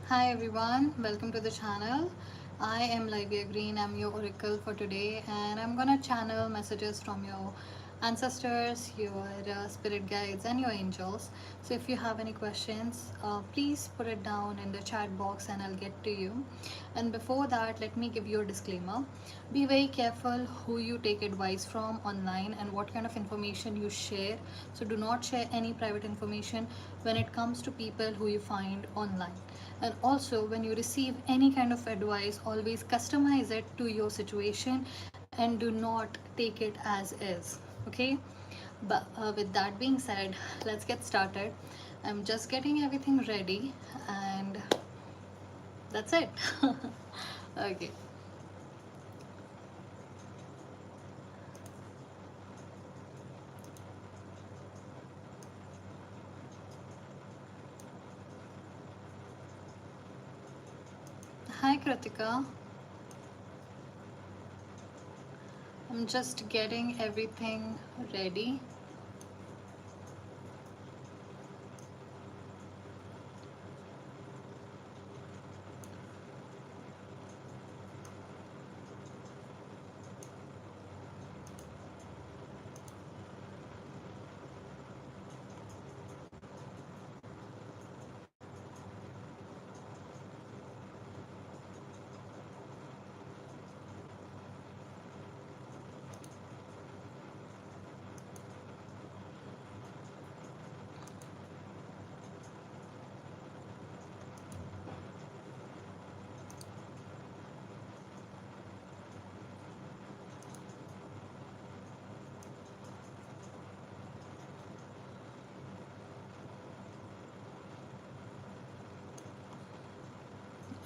Hi everyone, welcome to the channel. I am Lyvia Greene, I'm your oracle for today, and I'm gonna channel messages from your ancestors, your spirit guides, and your angels. So if you have any questions, please put it down in the chat box and I'll get to you. And before that, let me give you a disclaimer. Be very careful who you take advice from online and what kind of information you share. So do not share any private information when it comes to people who you find online. And also, when you receive any kind of advice, always customize it to your situation and do not take it as is. Okay, but with that being said, let's get started. I'm just getting everything ready, and that's it. Okay. Hi Kritika. I'm just getting everything ready.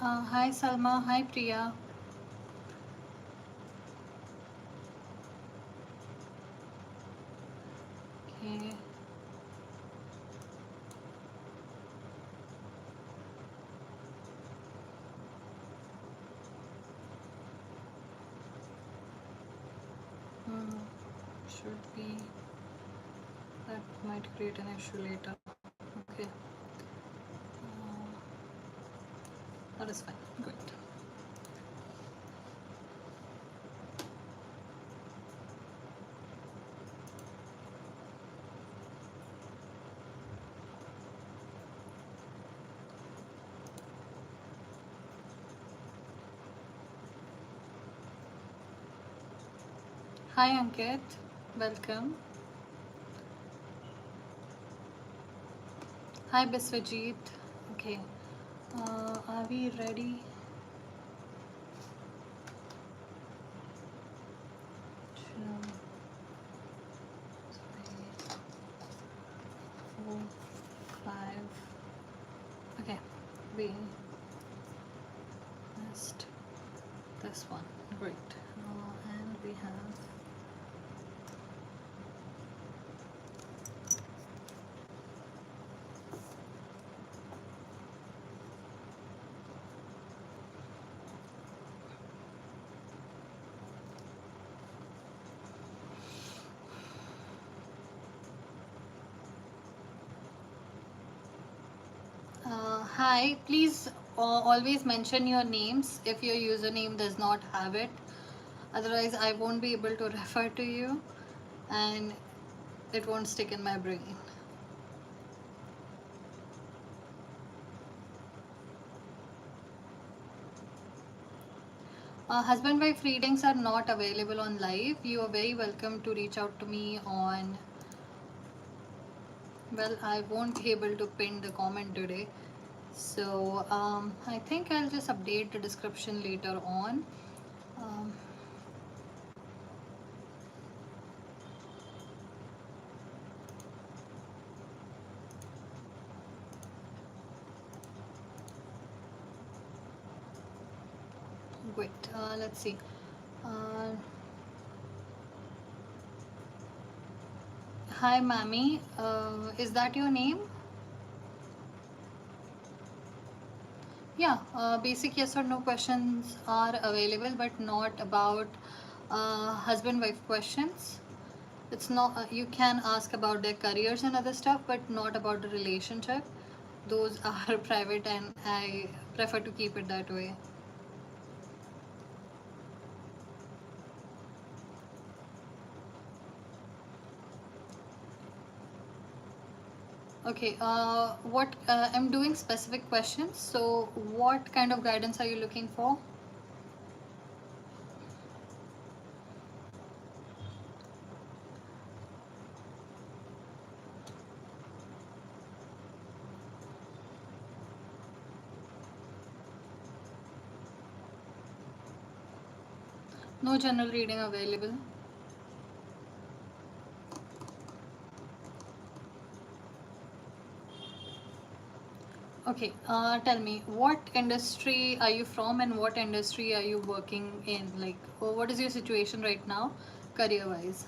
Hi Salma. Hi Priya. Okay. Hmm. Should be. That might create an issue later. Okay. That is fine. Good. Hi Ankit. Welcome. Hi Biswajit. Okay. Are we ready? 2, 3, 4, 5. Okay. We missed this one. Great. And we have. Hi, please always mention your names if your username does not have it. Otherwise, I won't be able to refer to you and it won't stick in my brain. Husband wife readings are not available on live. You are very welcome to reach out to me on. Well, I won't be able to pin the comment today. So I think I'll just update the description later on. Um, Wait, let's see. Uh, Hi, Mammy. Is that your name? Yeah, basic yes or no questions are available, but not about husband-wife questions. It's not, you can ask about their careers and other stuff, but not about the relationship. those are private and I prefer to keep it that way. Okay, what I'm doing specific questions. So, what kind of guidance are you looking for? No general reading available. Okay, tell me, what industry are you from and what industry are you working in? Like, what is your situation right now, career wise?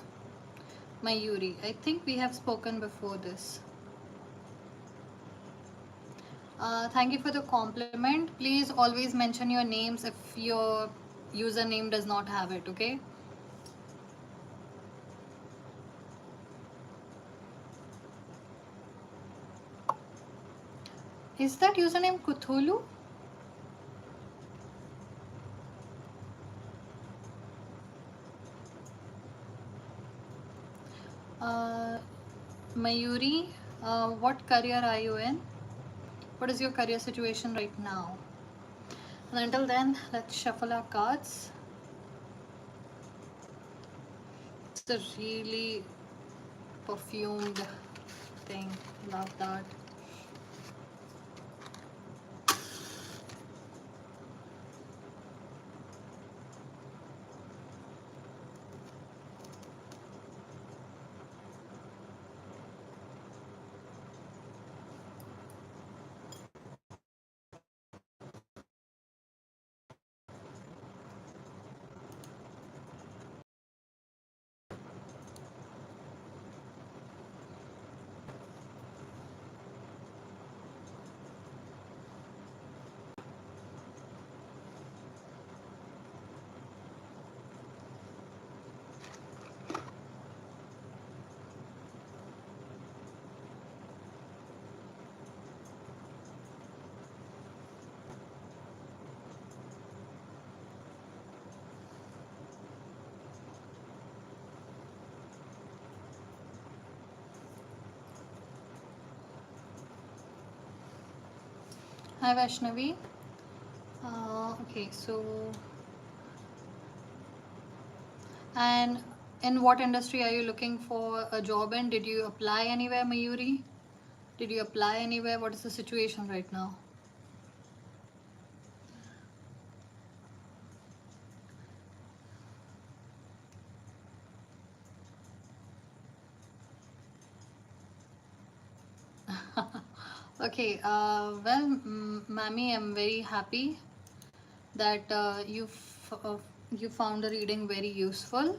Mayuri, I think we have spoken before this. Thank you for the compliment. Please always mention your names if your username does not have it, okay? Is that username Cthulhu? Uh, Mayuri, what career are you in? What is your career situation right now? And until then, let's shuffle our cards. It's a really perfumed thing. Love that. Hi Vaishnavi. Okay, so and in what industry are you looking for a job in? Did you apply anywhere, Mayuri? Did you apply anywhere? What is the situation right now? Okay, well, Mammy, I'm very happy that you found the reading very useful.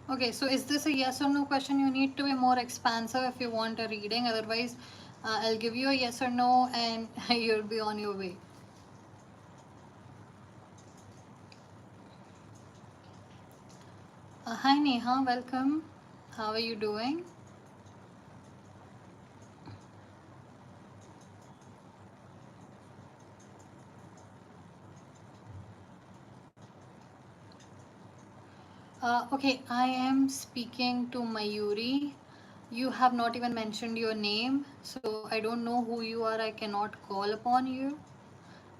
Okay, so is this a yes or no question? You need to be more expansive if you want a reading. Otherwise, I'll give you a yes or no and you'll be on your way. Hi Neha, welcome. How are you doing? Okay, I am speaking to Mayuri. You have not even mentioned your name, so I don't know who you are. I cannot call upon you.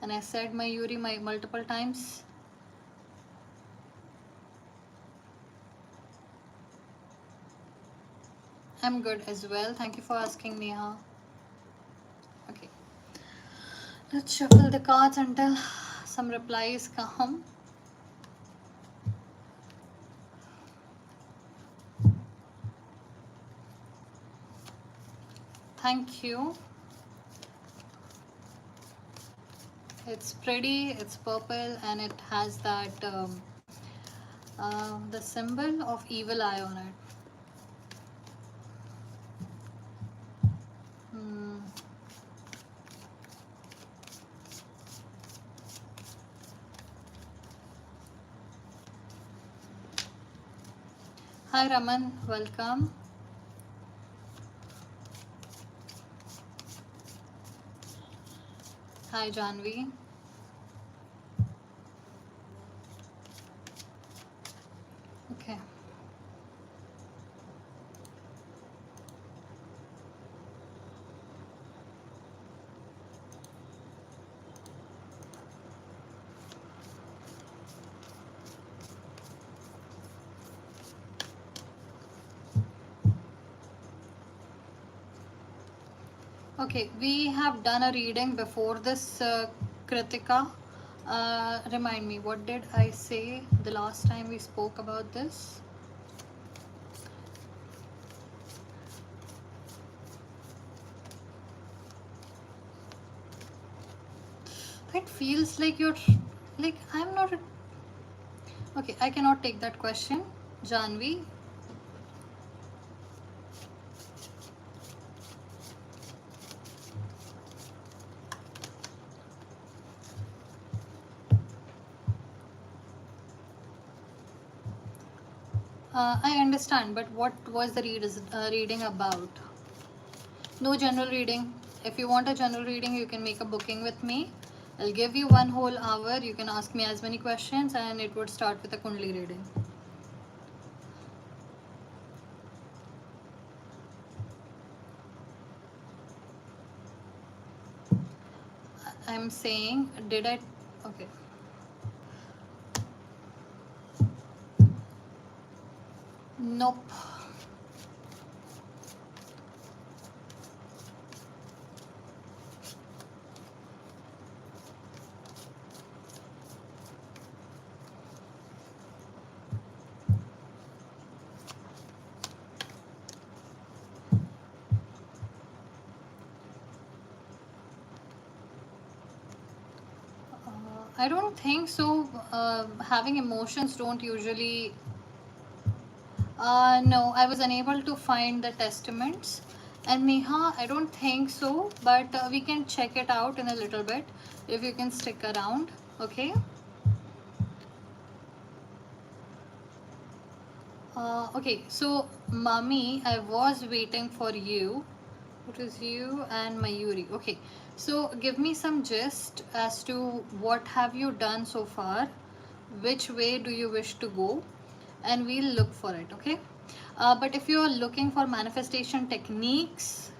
And I said Mayuri multiple times. I'm good as well. Thank you for asking, Neha. Okay, let's shuffle the cards until some replies come. Thank you. It's pretty, it's purple, and it has that the symbol of evil eye on it. Hmm. Hi Raman, welcome. Hi Janvi. Okay. Okay, we have done a reading before this, Kritika. Remind me, what did I say the last time we spoke about this? It feels like you're like I'm not. Okay, I cannot take that question. Janvi. I understand, but what was the reading about? No general reading. If you want a general reading, you can make a booking with me. I'll give you 1 whole hour. You can ask me as many questions, and it would start with a Kundli reading. I'm saying, did I? Okay. Nope. I don't think so. Having emotions don't usually. No, I was unable to find the testaments. And Neha, I don't think so, but we can check it out in a little bit if you can stick around. Okay. Okay, so Mami, I was waiting for you. It is you and Mayuri. Okay, so give me some gist as to what have you done so far, which way do you wish to go, and we'll look for it. Okay, but if you are looking for manifestation techniques,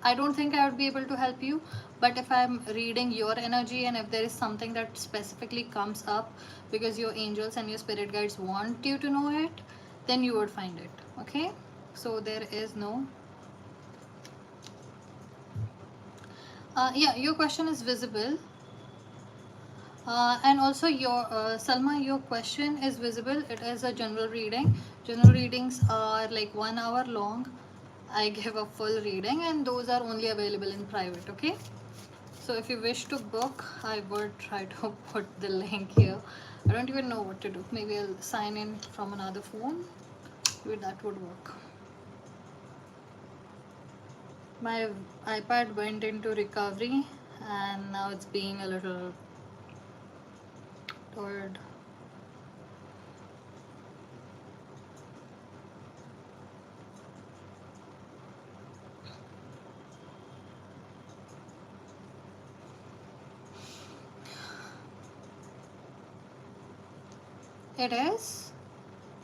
I don't think I would be able to help you. But if I'm reading your energy and if there is something that specifically comes up because your angels and your spirit guides want you to know it, then you would find it. Okay, so there is no. Yeah, your question is visible. And also your Salma, your question is visible. It is a general reading. General readings are like 1 hour long. I give a full reading and those are only available in private. Okay, so if you wish to book, I would try to put the link here. I don't even know what to do. Maybe I'll sign in from another phone. Maybe that would work. My iPad went into recovery and now it's being a little tired. It is.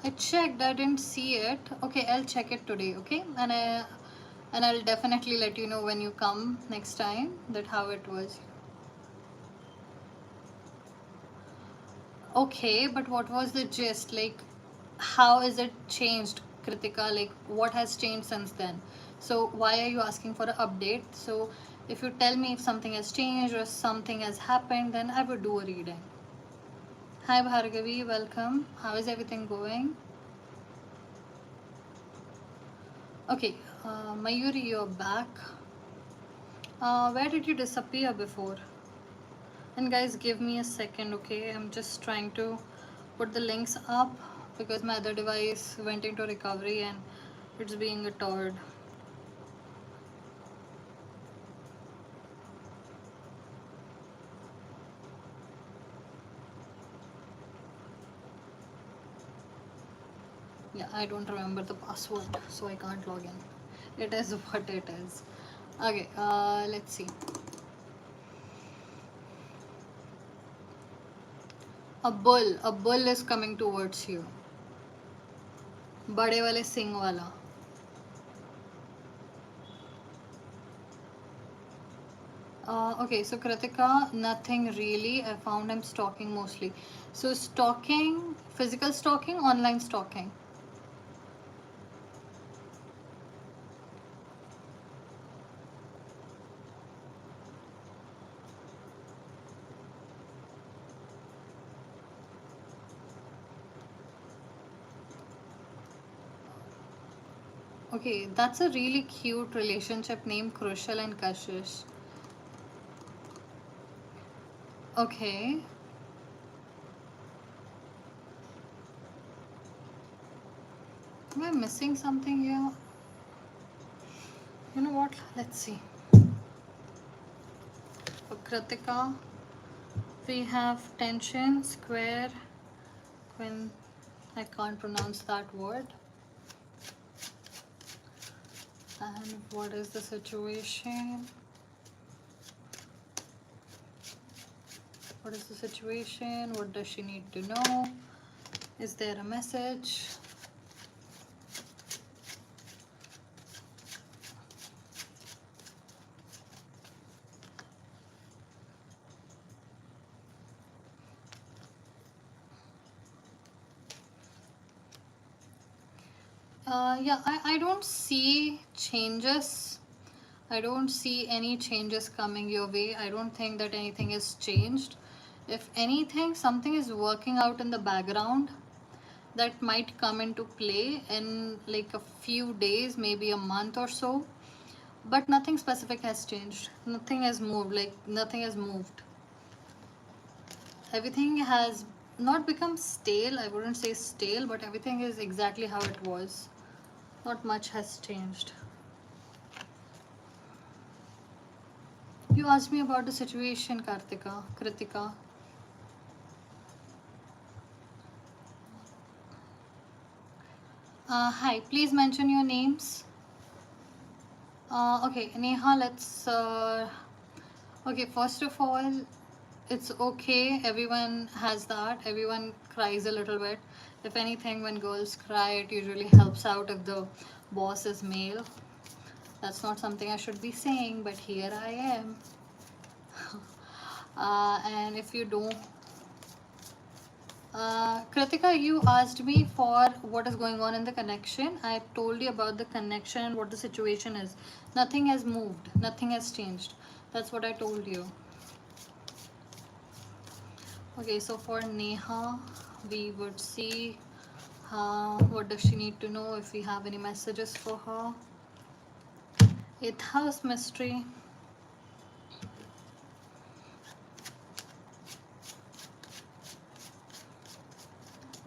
I checked. I didn't see it. Okay, I'll check it today. Okay, and I'll definitely let you know when you come next time that how it was. Okay, but what was the gist? Like, how is it changed, Kritika? Like, what has changed since then? So why are you asking for an update? So if you tell me if something has changed or something has happened, then I would do a reading. Hi Bhargavi, welcome. How is everything going? Okay, Mayuri, you're back. Where did you disappear before? And guys, give me a second, okay? I'm just trying to put the links up because my other device went into recovery and it's being a turd. Yeah, I don't remember the password, so I can't log in. It is what it is. Okay, let's see. A bull is coming towards you. बड़े वाले सिंग वाला. Okay, so Kritika, nothing really. I found him stalking mostly. So stalking, physical stalking, online stalking. Okay, that's a really cute relationship name, Krushal and Kashish. Okay. Am I missing something here? You know what? Let's see. For Kritika, we have tension, square, quin. I can't pronounce that word. And what is the situation? What is the situation? What does she need to know? Is there a message? Yeah, I don't see changes. I don't see any changes coming your way. I don't think that anything has changed. If anything, something is working out in the background that might come into play in like a few days, maybe a month or so. But nothing specific has changed. Nothing has moved. Like nothing has moved. Everything has not become stale. I wouldn't say stale, but everything is exactly how it was. Not much has changed. You asked me about the situation, Kritika. Hi, please mention your names. Okay, Neha, let's. Okay, first of all, it's okay. Everyone has that. Everyone cries a little bit. If anything, when girls cry, it usually helps out if the boss is male. That's not something I should be saying, but here I am. And if you don't, Kritika, you asked me for what is going on in the connection. I told you about the connection and what the situation is. Nothing has moved, nothing has changed. That's what I told you. Okay, so for Neha, we would see what does she need to know, if we have any messages for her. 8th house mystery.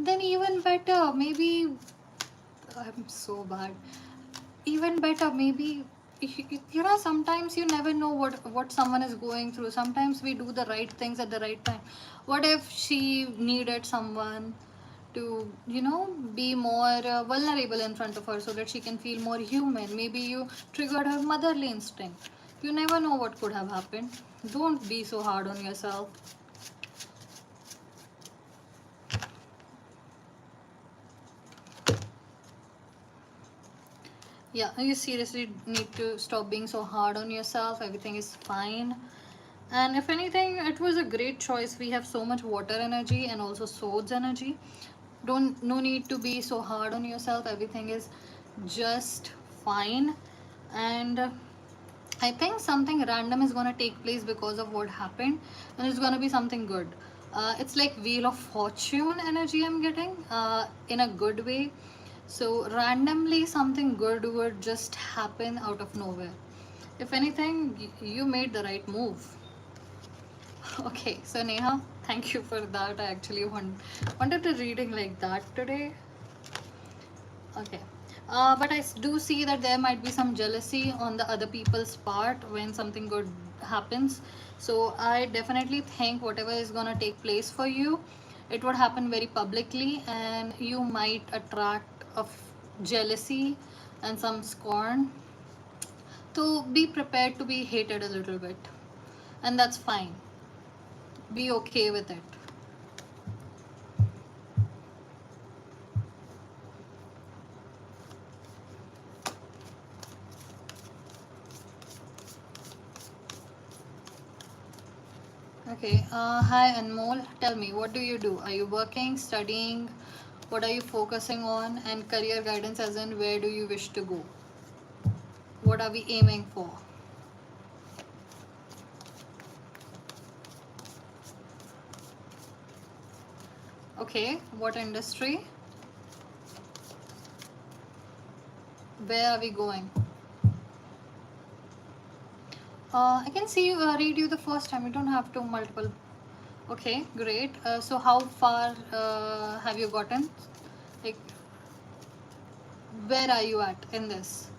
Then even better, maybe I'm so bad. Even better, maybe you know, sometimes you never know what someone is going through. Sometimes we do the right things at the right time. What if she needed someone to, you know, be more vulnerable in front of her so that she can feel more human? Maybe you triggered her motherly instinct. You never know what could have happened. Don't be so hard on yourself. Yeah, you seriously need to stop being so hard on yourself. Everything is fine. And if anything, it was a great choice. We have so much water energy and also swords energy. No need to be so hard on yourself. Everything is just fine. And I think something random is going to take place because of what happened, and it's going to be something good. It's like Wheel of Fortune energy I'm getting, in a good way. So randomly something good would just happen out of nowhere. If anything, you made the right move. Okay, so Neha, thank you for that. I actually wanted a reading like that today. Okay. But do see that there might be some jealousy on the other people's part when something good happens. So I definitely think whatever is gonna take place for you, it would happen very publicly, and you might attract of jealousy and some scorn. So be prepared to be hated a little bit, and that's fine. Be okay with it. Okay. Hi Anmol. Tell me, what do you do? Are you working, studying? What are you focusing on? And career guidance, as in where do you wish to go? What are we aiming for? Okay. What industry? Where are we going? I can see you read you the first time. You don't have to multiple. Okay, great. So how far have you gotten? Like, where are you at in this?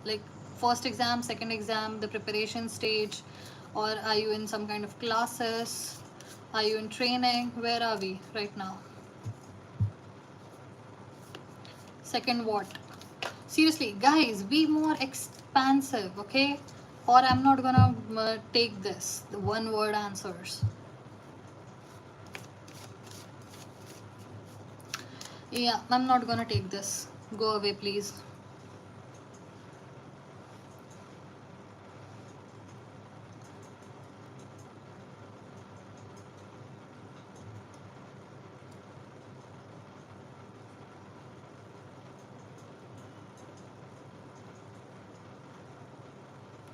Like, first exam, second exam, the preparation stage, or are you in some kind of classes? Are you in training? Where are we right now? Second what? Seriously, guys, be more expansive, okay? Or I'm not gonna take this, the one word answers. Yeah, I'm not gonna take this. Go away, please.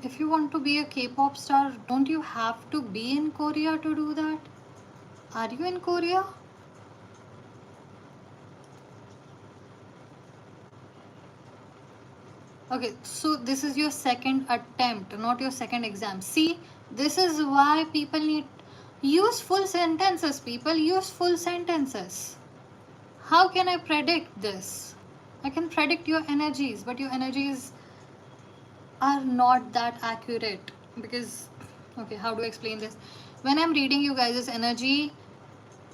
If you want to be a K-pop star, don't you have to be in Korea to do that? Are you in Korea? Okay, so this is your second attempt, not your second exam. See, this is why people need use full sentences. People use full sentences. How can I predict this? I can predict your energies, but your energies are not that accurate because, okay, how do I explain this? When I'm reading you guys' energy,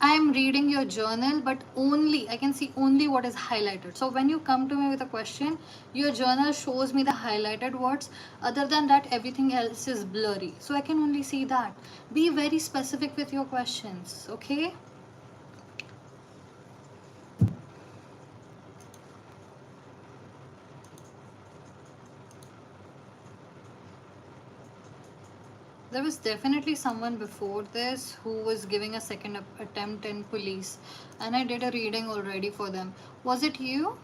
I'm reading your journal, but only I can see only what is highlighted. So when you come to me with a question, your journal shows me the highlighted words. Other than that, everything else is blurry. So I can only see that. Be very specific with your questions, okay? There was definitely someone before this who was giving a second attempt in police, and I did a reading already for them. Was it you?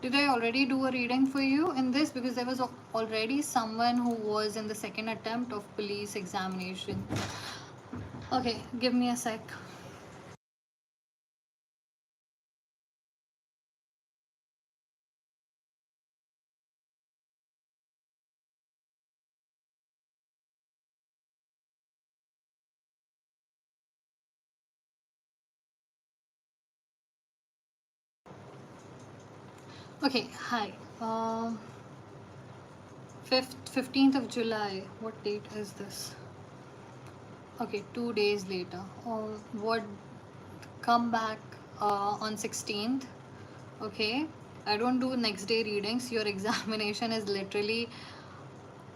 Did I already do a reading for you in this? Because there was already someone who was in the second attempt of police examination. Okay, give me a sec. Okay, hi. 15th of July. What date is this? Okay, 2 days later. What come back on 16th? Okay, I don't do next day readings. Your examination is literally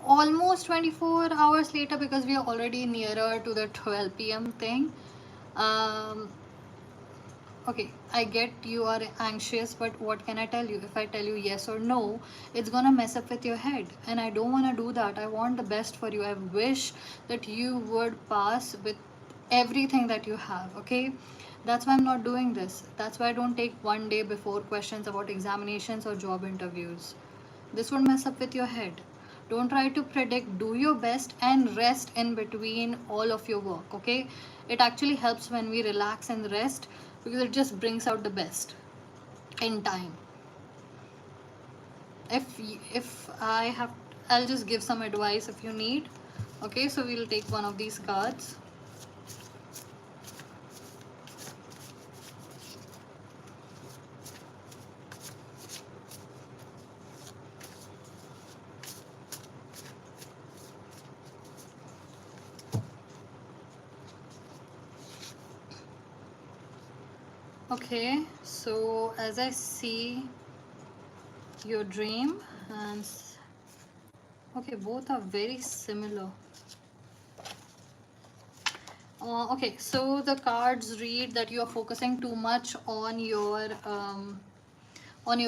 almost 24 hours later because we are already nearer to the 12 p.m. thing. Um, okay, I get you are anxious, but what can I tell you? If I tell you yes or no, it's gonna mess up with your head, and I don't want to do that. I want the best for you. I wish that you would pass with everything that you have, okay? That's why I'm not doing this. That's why I don't take one day before questions about examinations or job interviews. This would mess up with your head. Don't try to predict, do your best and rest in between all of your work, okay? It actually helps when we relax and rest because it just brings out the best in time. If I have I'll just give some advice if you need. Okay, so we'll take one of these cards. Okay, so as I see your dream, and okay, both are very similar. Okay, so the cards read that you are focusing too much on your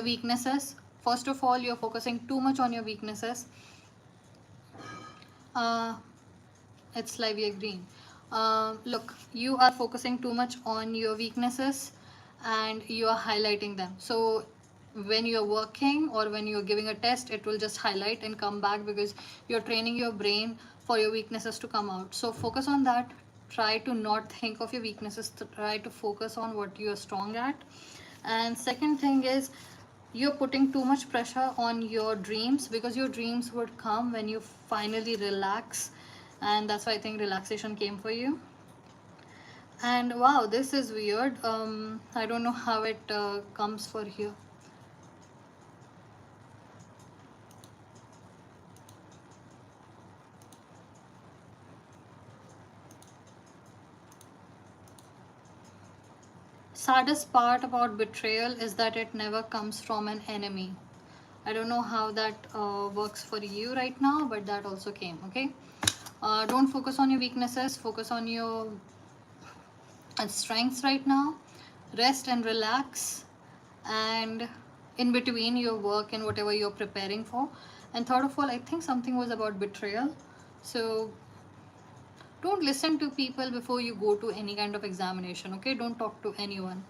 weaknesses. First of all, you're focusing too much on your weaknesses. Uh, it's Lyvia Greene. Look, you are focusing too much on your weaknesses and you are highlighting them. So when you're working or when you're giving a test, it will just highlight and come back because you're training your brain for your weaknesses to come out. So focus on that. Try to not think of your weaknesses. Try to focus on what you're strong at. And second thing is, you're putting too much pressure on your dreams because your dreams would come when you finally relax, and that's why I think relaxation came for you. And wow, this is weird. I don't know how it comes for you. Saddest part about betrayal is that it never comes from an enemy. I don't know how that works for you right now, but that also came. Okay, don't focus on your weaknesses, focus on your strengths right now. Rest and relax, and in between your work and whatever you're preparing for. And third of all, I think something was about betrayal. So don't listen to people before you go to any kind of examination. Okay, don't talk to anyone.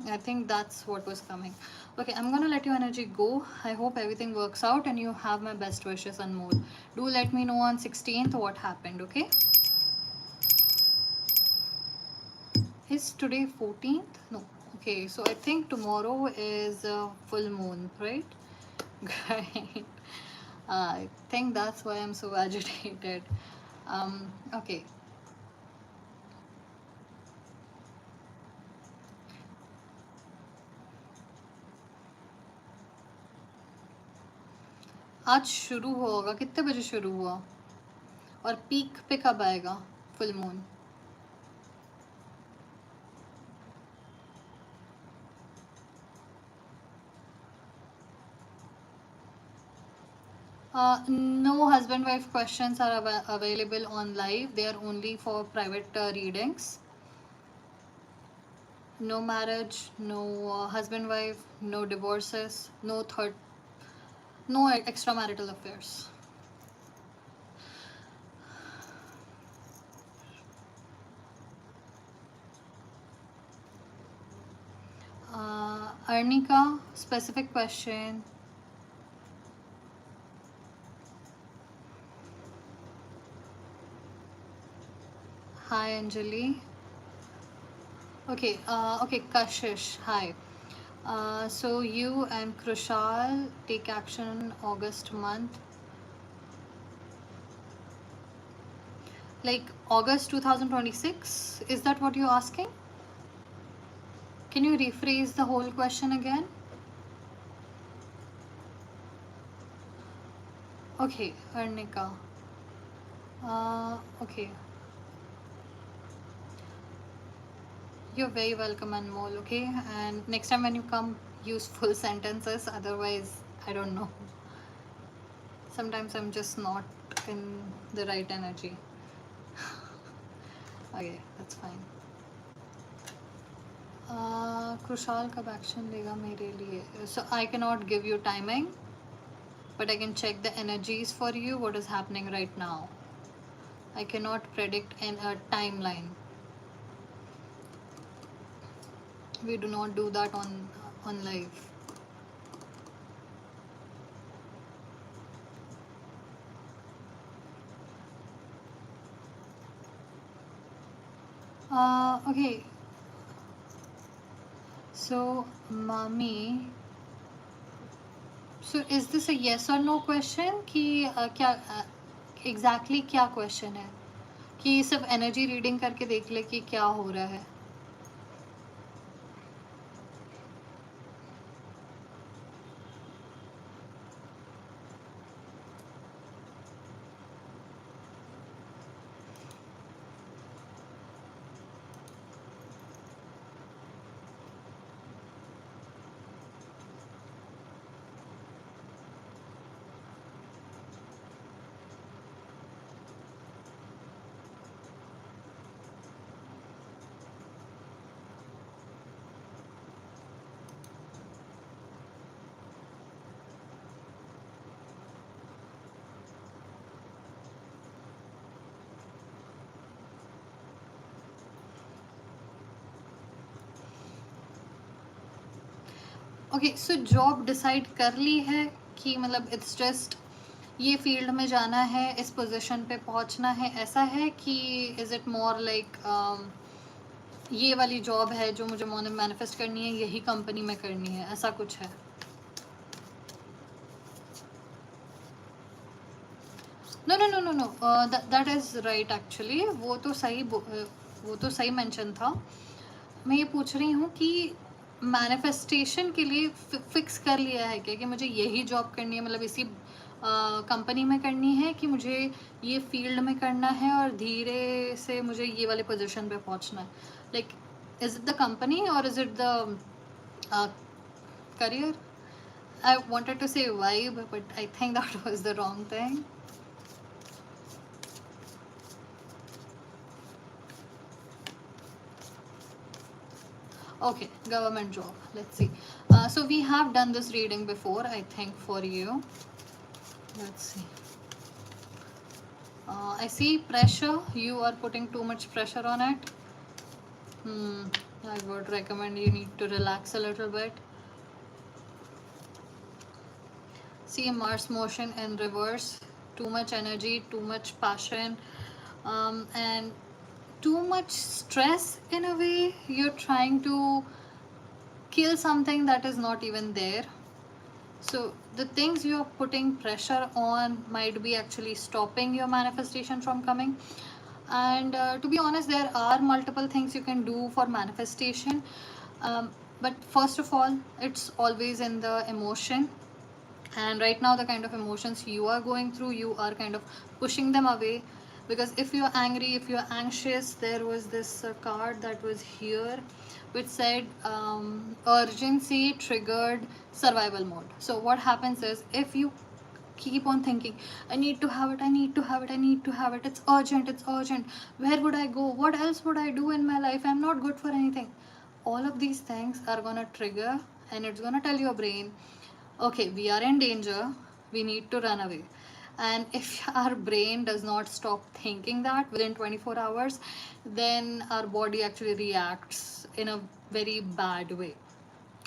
I think that's what was coming. Okay, I'm gonna let your energy go. I hope everything works out and you have my best wishes and more. Do let me know on 16th what happened. Okay, is today 14th? No. Okay, so I think tomorrow is full moon, right? Great. I think that's why I'm so agitated. Okay. आज शुरू होगा, कितने बजे शुरू हुआ और peak पे कब आएगा full moon? No husband wife questions are available on live. They are only for private readings. No marriage, no husband wife, no divorces, no extramarital affairs. Arnika, specific question. Hi Anjali. Okay, okay, Kashish, hi. So you and Krushal take action August month. Like August 2026? Is that what you're asking? Can you rephrase the whole question again? Okay, Arnika. Okay. You're very welcome, Anmol, okay? And next time when you come, use full sentences, otherwise, I don't know. Sometimes I'm just not in the right energy. Okay, that's fine. Krushal कब action लेगा मेरे लिए? So I cannot give you timing, but I can check the energies for you, what is happening right now. I cannot predict in a timeline. We do not do that on live. Okay. So, mommy, So is this a yes or no question कि क्या exactly क्या question है कि सिर्फ energy reading करके देख ले कि क्या हो रहा है. ओके सो जॉब डिसाइड कर ली है कि मतलब इट्स जस्ट ये फील्ड में जाना है, इस पोजीशन पे पहुंचना है, ऐसा है कि इज इट मोर लाइक ये वाली जॉब है जो मुझे मैनिफेस्ट करनी है, यही कंपनी में करनी है, ऐसा कुछ है? No no no no no, that is right actually, वो तो सही मेंशन था. मैं ये पूछ रही हूँ कि मैनिफेस्टेशन के लिए फिक्स कर लिया है क्या कि मुझे यही जॉब करनी है, मतलब इसी कंपनी में करनी है, कि मुझे ये फील्ड में करना है और धीरे से मुझे ये वाले पोजीशन पे पहुंचना है? Like is it the company और is it the career? I wanted to say vibe, but I think that was the wrong thing. Okay, government job. Let's see. So we have done this reading before, I think, for you. Let's see. I see pressure. You are putting too much pressure on it. I would recommend you need to relax a little bit. See Mars motion in reverse. Too much energy, too much passion, and too much stress in a way. You're trying to kill something that is not even there. So the things you're putting pressure on might be actually stopping your manifestation from coming. And to be honest, there are multiple things you can do for manifestation. But first of all, it's always in the emotion. And right now, the kind of emotions you are going through, you are kind of pushing them away. Because if you're angry, if you're anxious, there was this card that was here which said urgency triggered survival mode. So what happens is, if you keep on thinking, I need to have it, I need to have it, I need to have it, it's urgent, it's urgent, where would I go, what else would I do in my life, I'm not good for anything, all of these things are gonna trigger, and it's gonna tell your brain, okay, we are in danger, we need to run away. And if our brain does not stop thinking that within 24 hours, then our body actually reacts in a very bad way.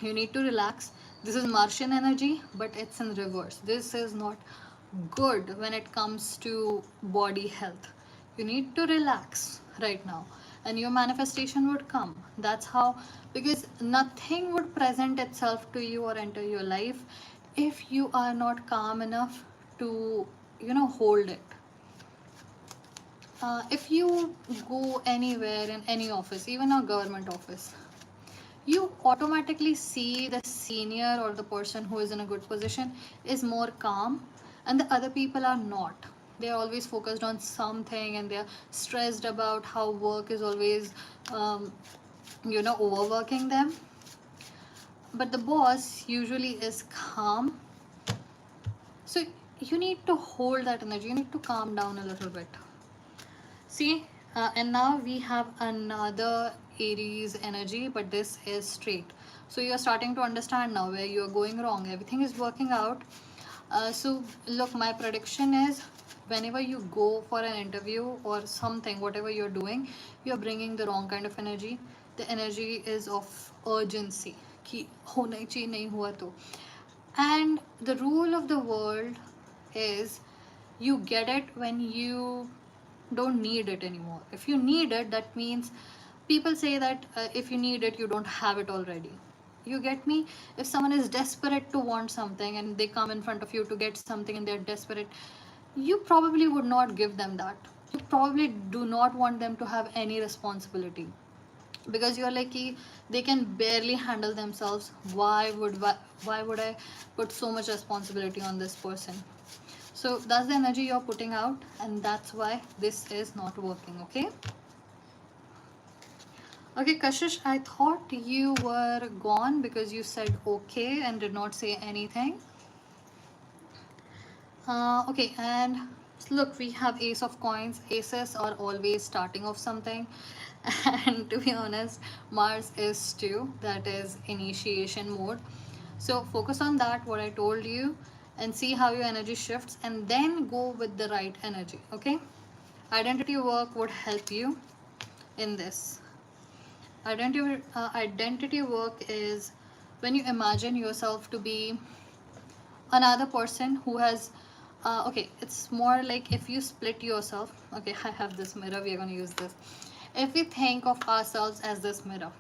You need to relax. This is Martian energy, but it's in reverse. This is not good when it comes to body health. You need to relax right now, and your manifestation would come. That's how, because nothing would present itself to you or enter your life if you are not calm enough to, hold it. If you go anywhere in any office, even a government office, you automatically see the senior or the person who is in a good position is more calm, and the other people are not. They are always focused on something, and they are stressed about how work is always overworking them. But the boss usually is calm. So you need to hold that energy, you need to calm down a little bit. See, and now we have another Aries energy, but this is straight. So you're starting to understand now where you're going wrong. Everything is working out. So look, my prediction is, whenever you go for an interview or something, whatever you're doing, you're bringing the wrong kind of energy. The energy is of urgency. कि होना ही चाहिए, नहीं हुआ तो. And the rule of the world is, you get it when you don't need it anymore. If you need it, that means, people say that if you need it, you don't have it already. You get me? If someone is desperate to want something and they come in front of you to get something and they're desperate, you probably would not give them that. You probably do not want them to have any responsibility, because you're like, they can barely handle themselves. Why would I put so much responsibility on this person? So that's the energy you're putting out, and that's why this is not working. Okay. Okay, Kashish, I thought you were gone because you said okay and did not say anything. Okay, and look, we have Ace of Coins. Aces are always starting off something. And to be honest, Mars is too. That is initiation mode. So focus on that, what I told you, and see how your energy shifts, and then go with the right energy. Okay? Identity work would help you in this. Identity work is when you imagine yourself to be another person who has okay, it's more like if you split yourself. Okay, I have this mirror, we are going to use this. If we think of ourselves as this mirror,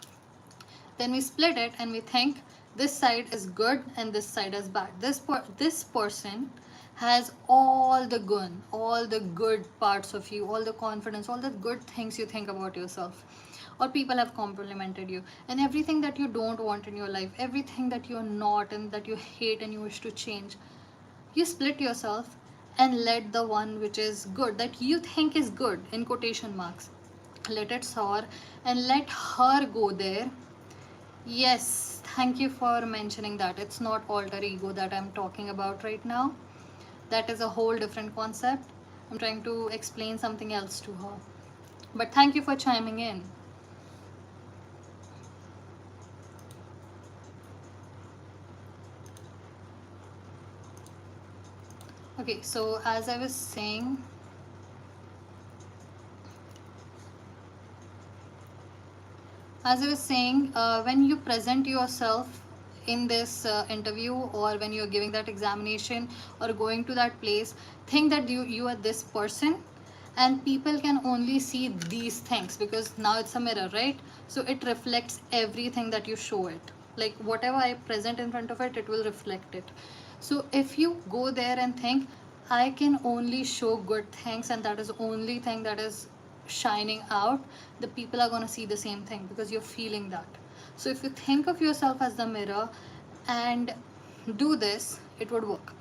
then we split it and we think this side is good and this side is bad. This person has all the good parts of you, all the confidence, all the good things you think about yourself, or people have complimented you, and everything that you don't want in your life, everything that you're not and that you hate and you wish to change. You split yourself and let the one which is good, that you think is good in quotation marks, let it soar and let her go there. Yes, thank you for mentioning that. It's not alter ego that I'm talking about right now. That is a whole different concept. I'm trying to explain something else to her. But thank you for chiming in. Okay, so as I was saying, when you present yourself in this interview, or when you're giving that examination or going to that place, think that you are this person, and people can only see these things because now it's a mirror, right? So it reflects everything that you show it. Like whatever I present in front of it, it will reflect it. So if you go there and think, I can only show good things and that is the only thing that is shining out, the people are going to see the same thing because you're feeling that. So if you think of yourself as the mirror and do this, it would work.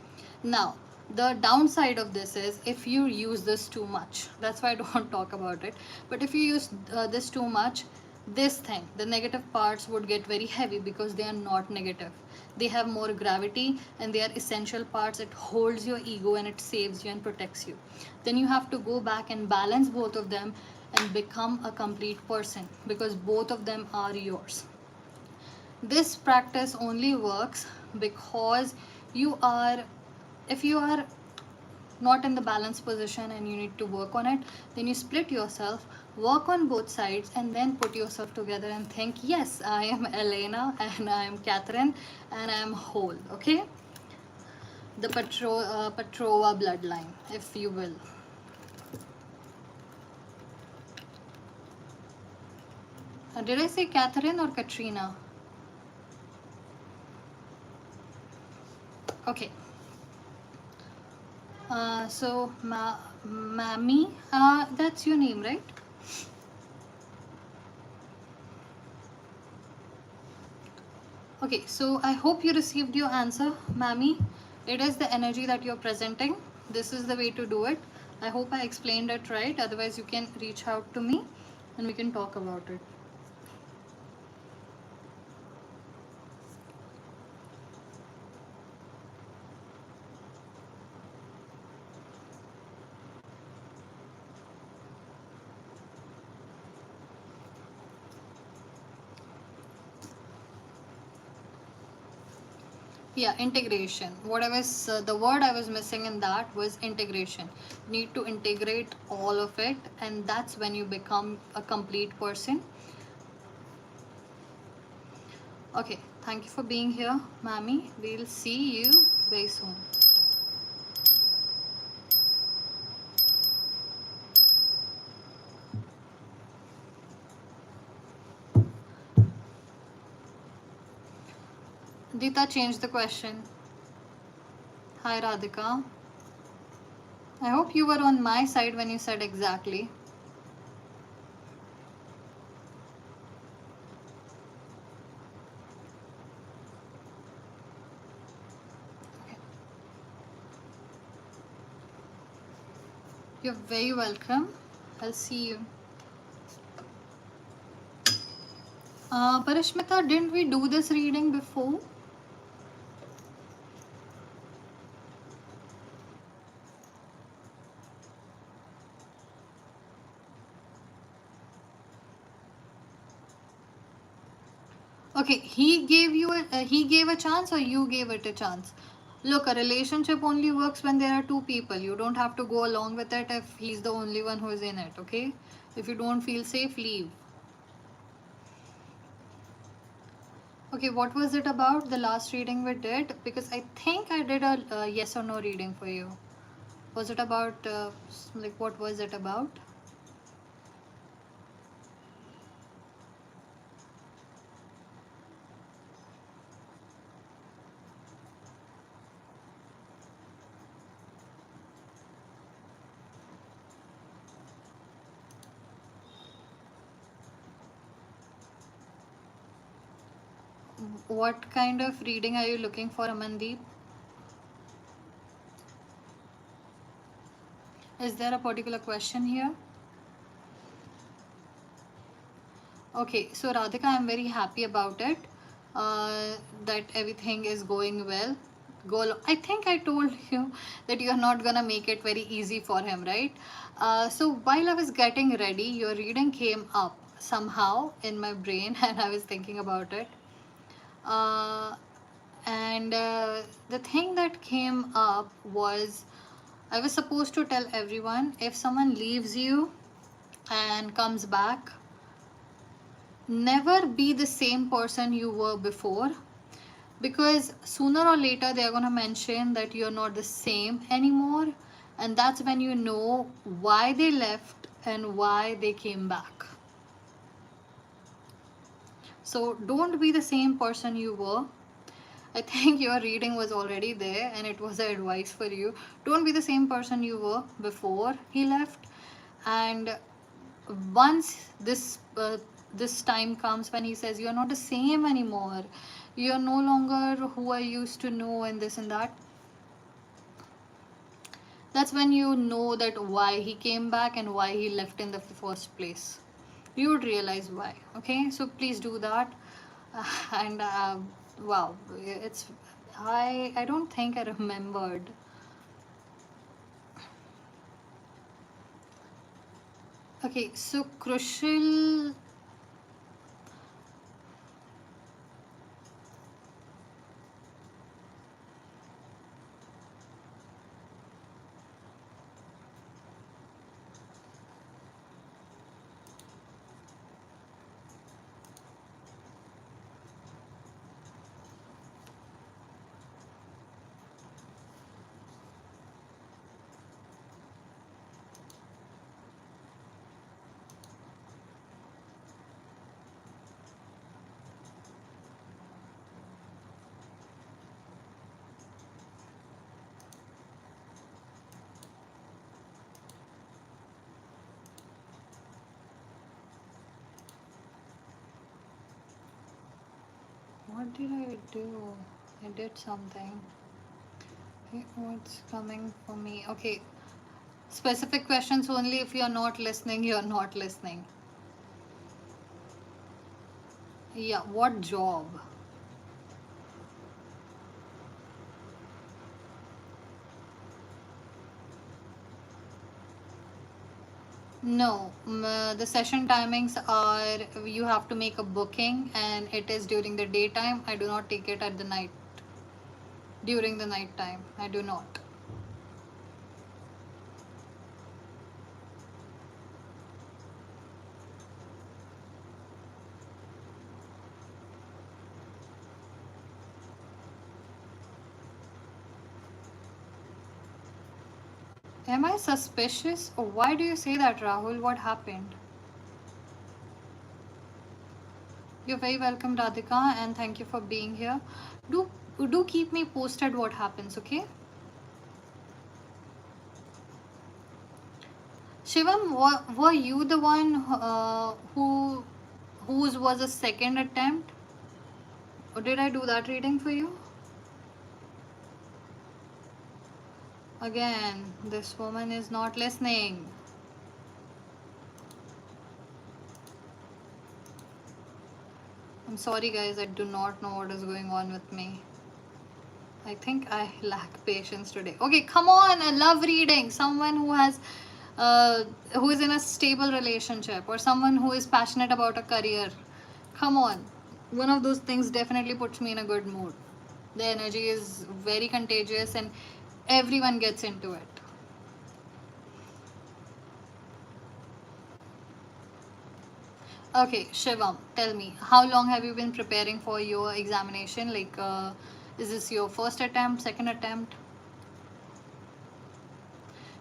Now the downside of this is if you use this too much. That's why I don't talk about it. But if you use this too much, this thing, the negative parts would get very heavy because they are not negative. They have more gravity and they are essential parts. It holds your ego and it saves you and protects you. Then you have to go back and balance both of them and become a complete person, because both of them are yours. This practice only works because you are, if you are not in the balanced position and you need to work on it, then you split yourself, work on both sides, and then put yourself together and think, yes, I am Elena and I am Catherine and I am whole. Okay, the Petrova bloodline, if you will. Did I say Catherine or Katrina? Okay. So Mammy, that's your name, right? Okay, so I hope you received your answer, Mammy. It is the energy that you're presenting. This is the way to do it. I hope I explained it right. Otherwise, you can reach out to me and we can talk about it. Yeah, integration. What I was, the word I was missing in that was integration. You need to integrate all of it, and that's when you become a complete person. Okay, thank you for being here, Mammy. We'll see you very soon. Dita changed the question. Hi Radhika. I hope you were on my side when you said exactly. Okay. You're very welcome. I'll see you. Parashmita, didn't we do this reading before? Okay, he gave a chance or you gave it a chance. Look, a relationship only works when there are two people. You don't have to go along with it if he's the only one who is in it, okay? If you don't feel safe, leave. Okay, what was it about the last reading we did? Because I think I did a yes or no reading for you. Was it about, like, what was it about? What kind of reading are you looking for, Amandeep? Is there a particular question here? Okay, so Radhika, I'm very happy about it. That everything is going well. I think I told you that you're not gonna make it very easy for him, right? So while I was getting ready, your reading came up somehow in my brain, and I was thinking about it. Uh, and the thing that came up was I was supposed to tell everyone if someone leaves you and comes back, never be the same person you were before, because sooner or later they're going to mention that you're not the same anymore, and that's when you know why they left and why they came back. So don't be the same person you were. I think your reading was already there and it was the advice for you. Don't be the same person you were before he left. And once this time comes when he says you're not the same anymore, you're no longer who I used to know and this and that, that's when you know that why he came back and why he left in the first place. You would realize why. Okay, so please do that. And wow, it's I don't think I remembered. Okay, so crucial. What did I do? I did something. Okay, what's coming for me? Okay, specific questions only. If you're not listening, you're not listening. Yeah, what job? No, the session timings are you have to make a booking and it is during the daytime. I do not take it at the night. During the night time, I do not. Am I suspicious? Oh, why do you say that, Rahul? What happened? You're very welcome, Radhika, and thank you for being here. Do do keep me posted what happens, okay? Shivam, were you the one whose was a second attempt, or did I do that reading for you? Again, this woman is not listening. I'm sorry, guys. I do not know what is going on with me. I think I lack patience today. Okay, come on. I love reading. Someone who is in a stable relationship, or someone who is passionate about a career. Come on. One of those things definitely puts me in a good mood. The energy is very contagious and everyone gets into it. Okay, Shivam, tell me, how long have you been preparing for your examination? Like, is this your first attempt, second attempt?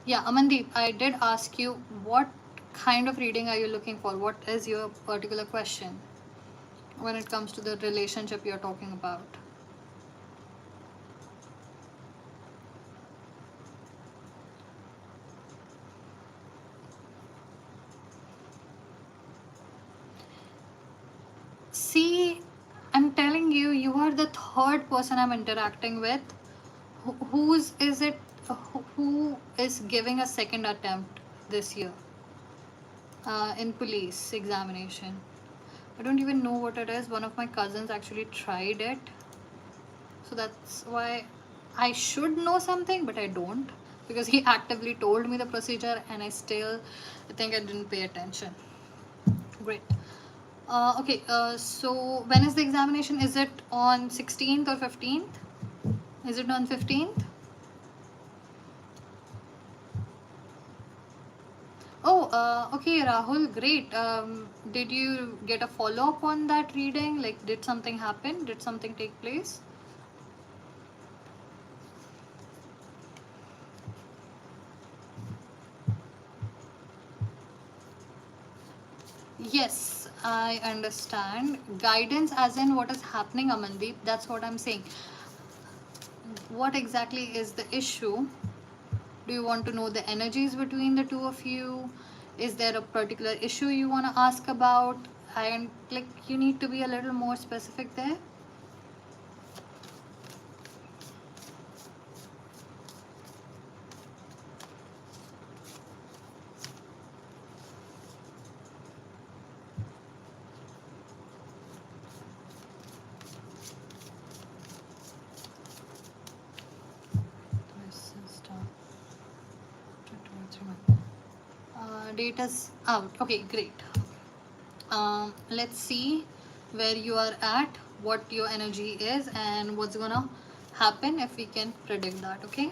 Yeah, Amandeep, I did ask you what kind of reading are you looking for? What is your particular question when it comes to the relationship you're talking about? See, I'm telling you, you are the third person I'm interacting with. Whose is it? Who is giving a second attempt this year in police examination? I don't even know what it is. One of my cousins actually tried it, so that's why I should know something, but I don't, because he actively told me the procedure, and I think I didn't pay attention. Great. Okay, so when is the examination? Is it on 16th or 15th? Is it on 15th? Oh, okay, Rahul, great. Did you get a follow up on that reading? Like, did something happen? Did something take place? Yes, I understand. Guidance, as in what is happening, Amandeep, that's what I'm saying. What exactly is the issue? Do you want to know the energies between the two of you? Is there a particular issue you want to ask about? And like, you need to be a little more specific there. This is done. Date is out. Okay, great. Let's see where you are at, what your energy is, and what's gonna happen if we can predict that. Okay.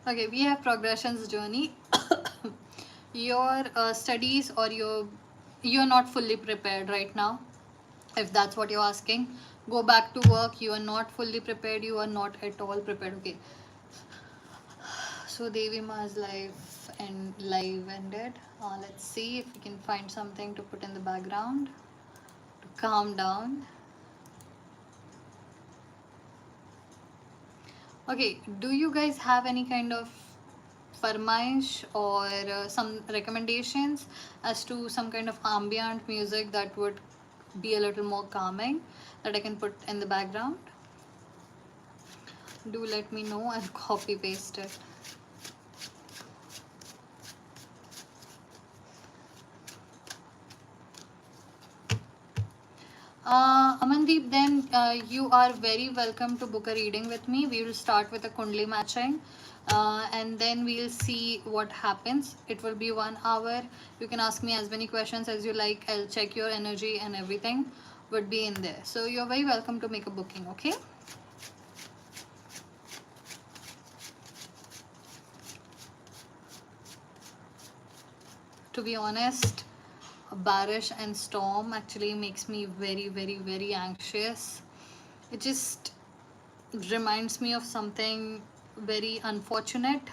Okay, we have progressions journey. Your studies, or you're not fully prepared right now. If that's what you're asking, go back to work. You are not fully prepared. You are not at all prepared. Okay. So Devi Ma's live ended. Let's see if we can find something to put in the background to calm down. Okay, do you guys have any kind of farmaish or some recommendations as to some kind of ambient music that would be a little more calming that I can put in the background? Do let me know. I'll copy paste it. Amandeep, then you are very welcome to book a reading with me. We will start with a Kundli matching, and then we'll see what happens. It will be 1 hour. You can ask me as many questions as you like. I'll check your energy, and everything would be in there. So you're very welcome to make a booking, okay? to be honest, Barish and storm actually makes me very, very, very anxious. It just reminds me of something very unfortunate,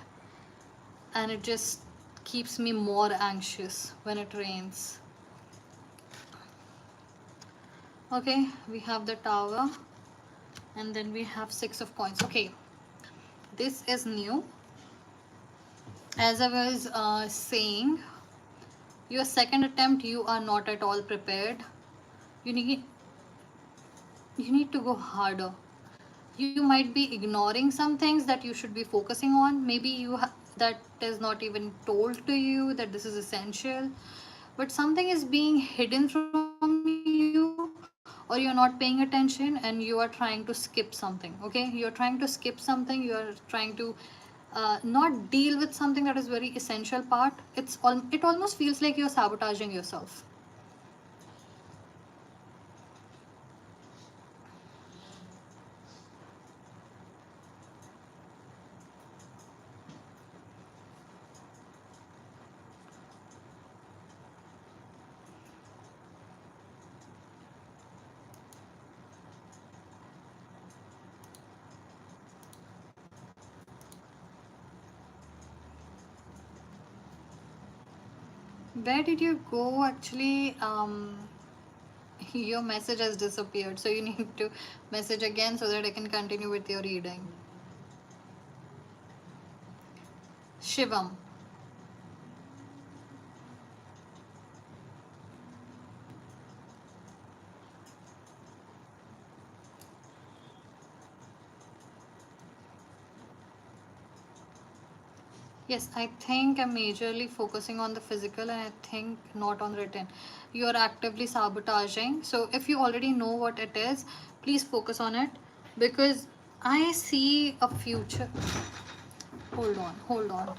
and it just keeps me more anxious when it rains. Okay, we have the tower, and then we have 6 of coins. Okay, this is new. As I was saying, your second attempt, you are not at all prepared. You need to go harder. You might be ignoring some things that you should be focusing on. Maybe that is not even told to you that this is essential, but something is being hidden from you, or you're not paying attention and you are trying to skip something. Okay, you're trying to skip something. You are trying to not deal with something that is very essential part. It almost feels like you're sabotaging yourself. Where did you go? Actually, your message has disappeared, so you need to message again so that I can continue with your reading. Shivam. Yes, I think I'm majorly focusing on the physical, and I think not on written. You're actively sabotaging. So if you already know what it is, please focus on it, because I see a future. Hold on, hold on.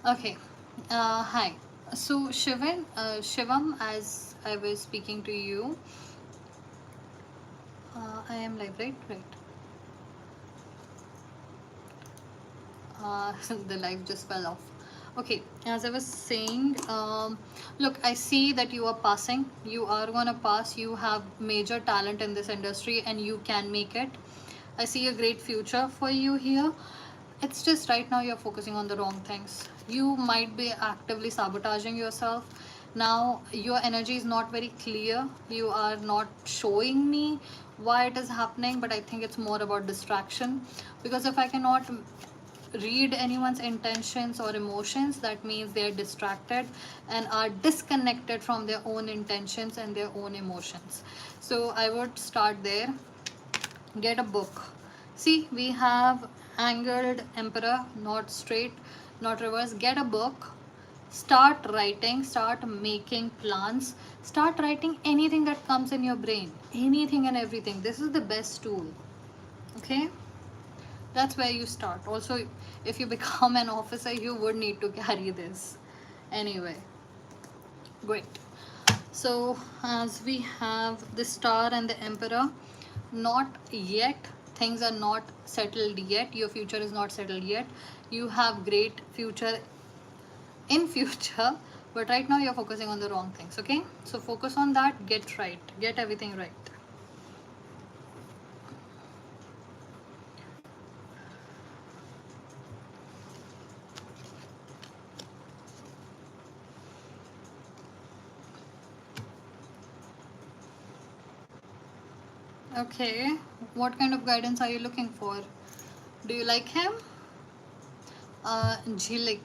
Okay. Hi. So Shivam, as I was speaking to you, I am live, right? Right. The live just fell off. Okay, as I was saying, look, I see that you are passing. You are gonna pass. You have major talent in this industry, and you can make it. I see a great future for you here. It's just right now you're focusing on the wrong things. You might be actively sabotaging yourself. Now your energy is not very clear. You are not showing me why it is happening, but I think it's more about distraction. Because if I cannot read anyone's intentions or emotions, that means they are distracted and are disconnected from their own intentions and their own emotions. So I would start there. Get a book. See, we have angled emperor, not straight, not reverse. Get a book. Start writing, start making plans, start writing anything that comes in your brain, anything and everything. This is the best tool. Okay, that's where you start. Also, if you become an officer, you would need to carry this. Anyway, great. So as we have the star and the emperor, not yet, things are not settled yet, your future is not settled yet. You have great future in future, but right now you're focusing on the wrong things. Okay, so focus on that, get right, get everything right. Okay, what kind of guidance are you looking for? Do you like him? Jhilik.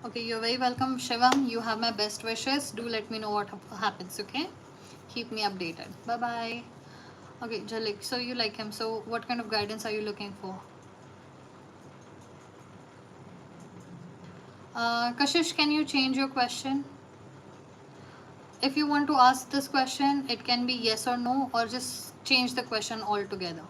Okay, you're very welcome, Shivam. You have my best wishes. Do let me know what happens, okay? Keep me updated. Bye bye. Okay, Jalik, so you like him. So, what kind of guidance are you looking for? Kashish, can you change your question? If you want to ask this question, it can be yes or no, or just change the question altogether.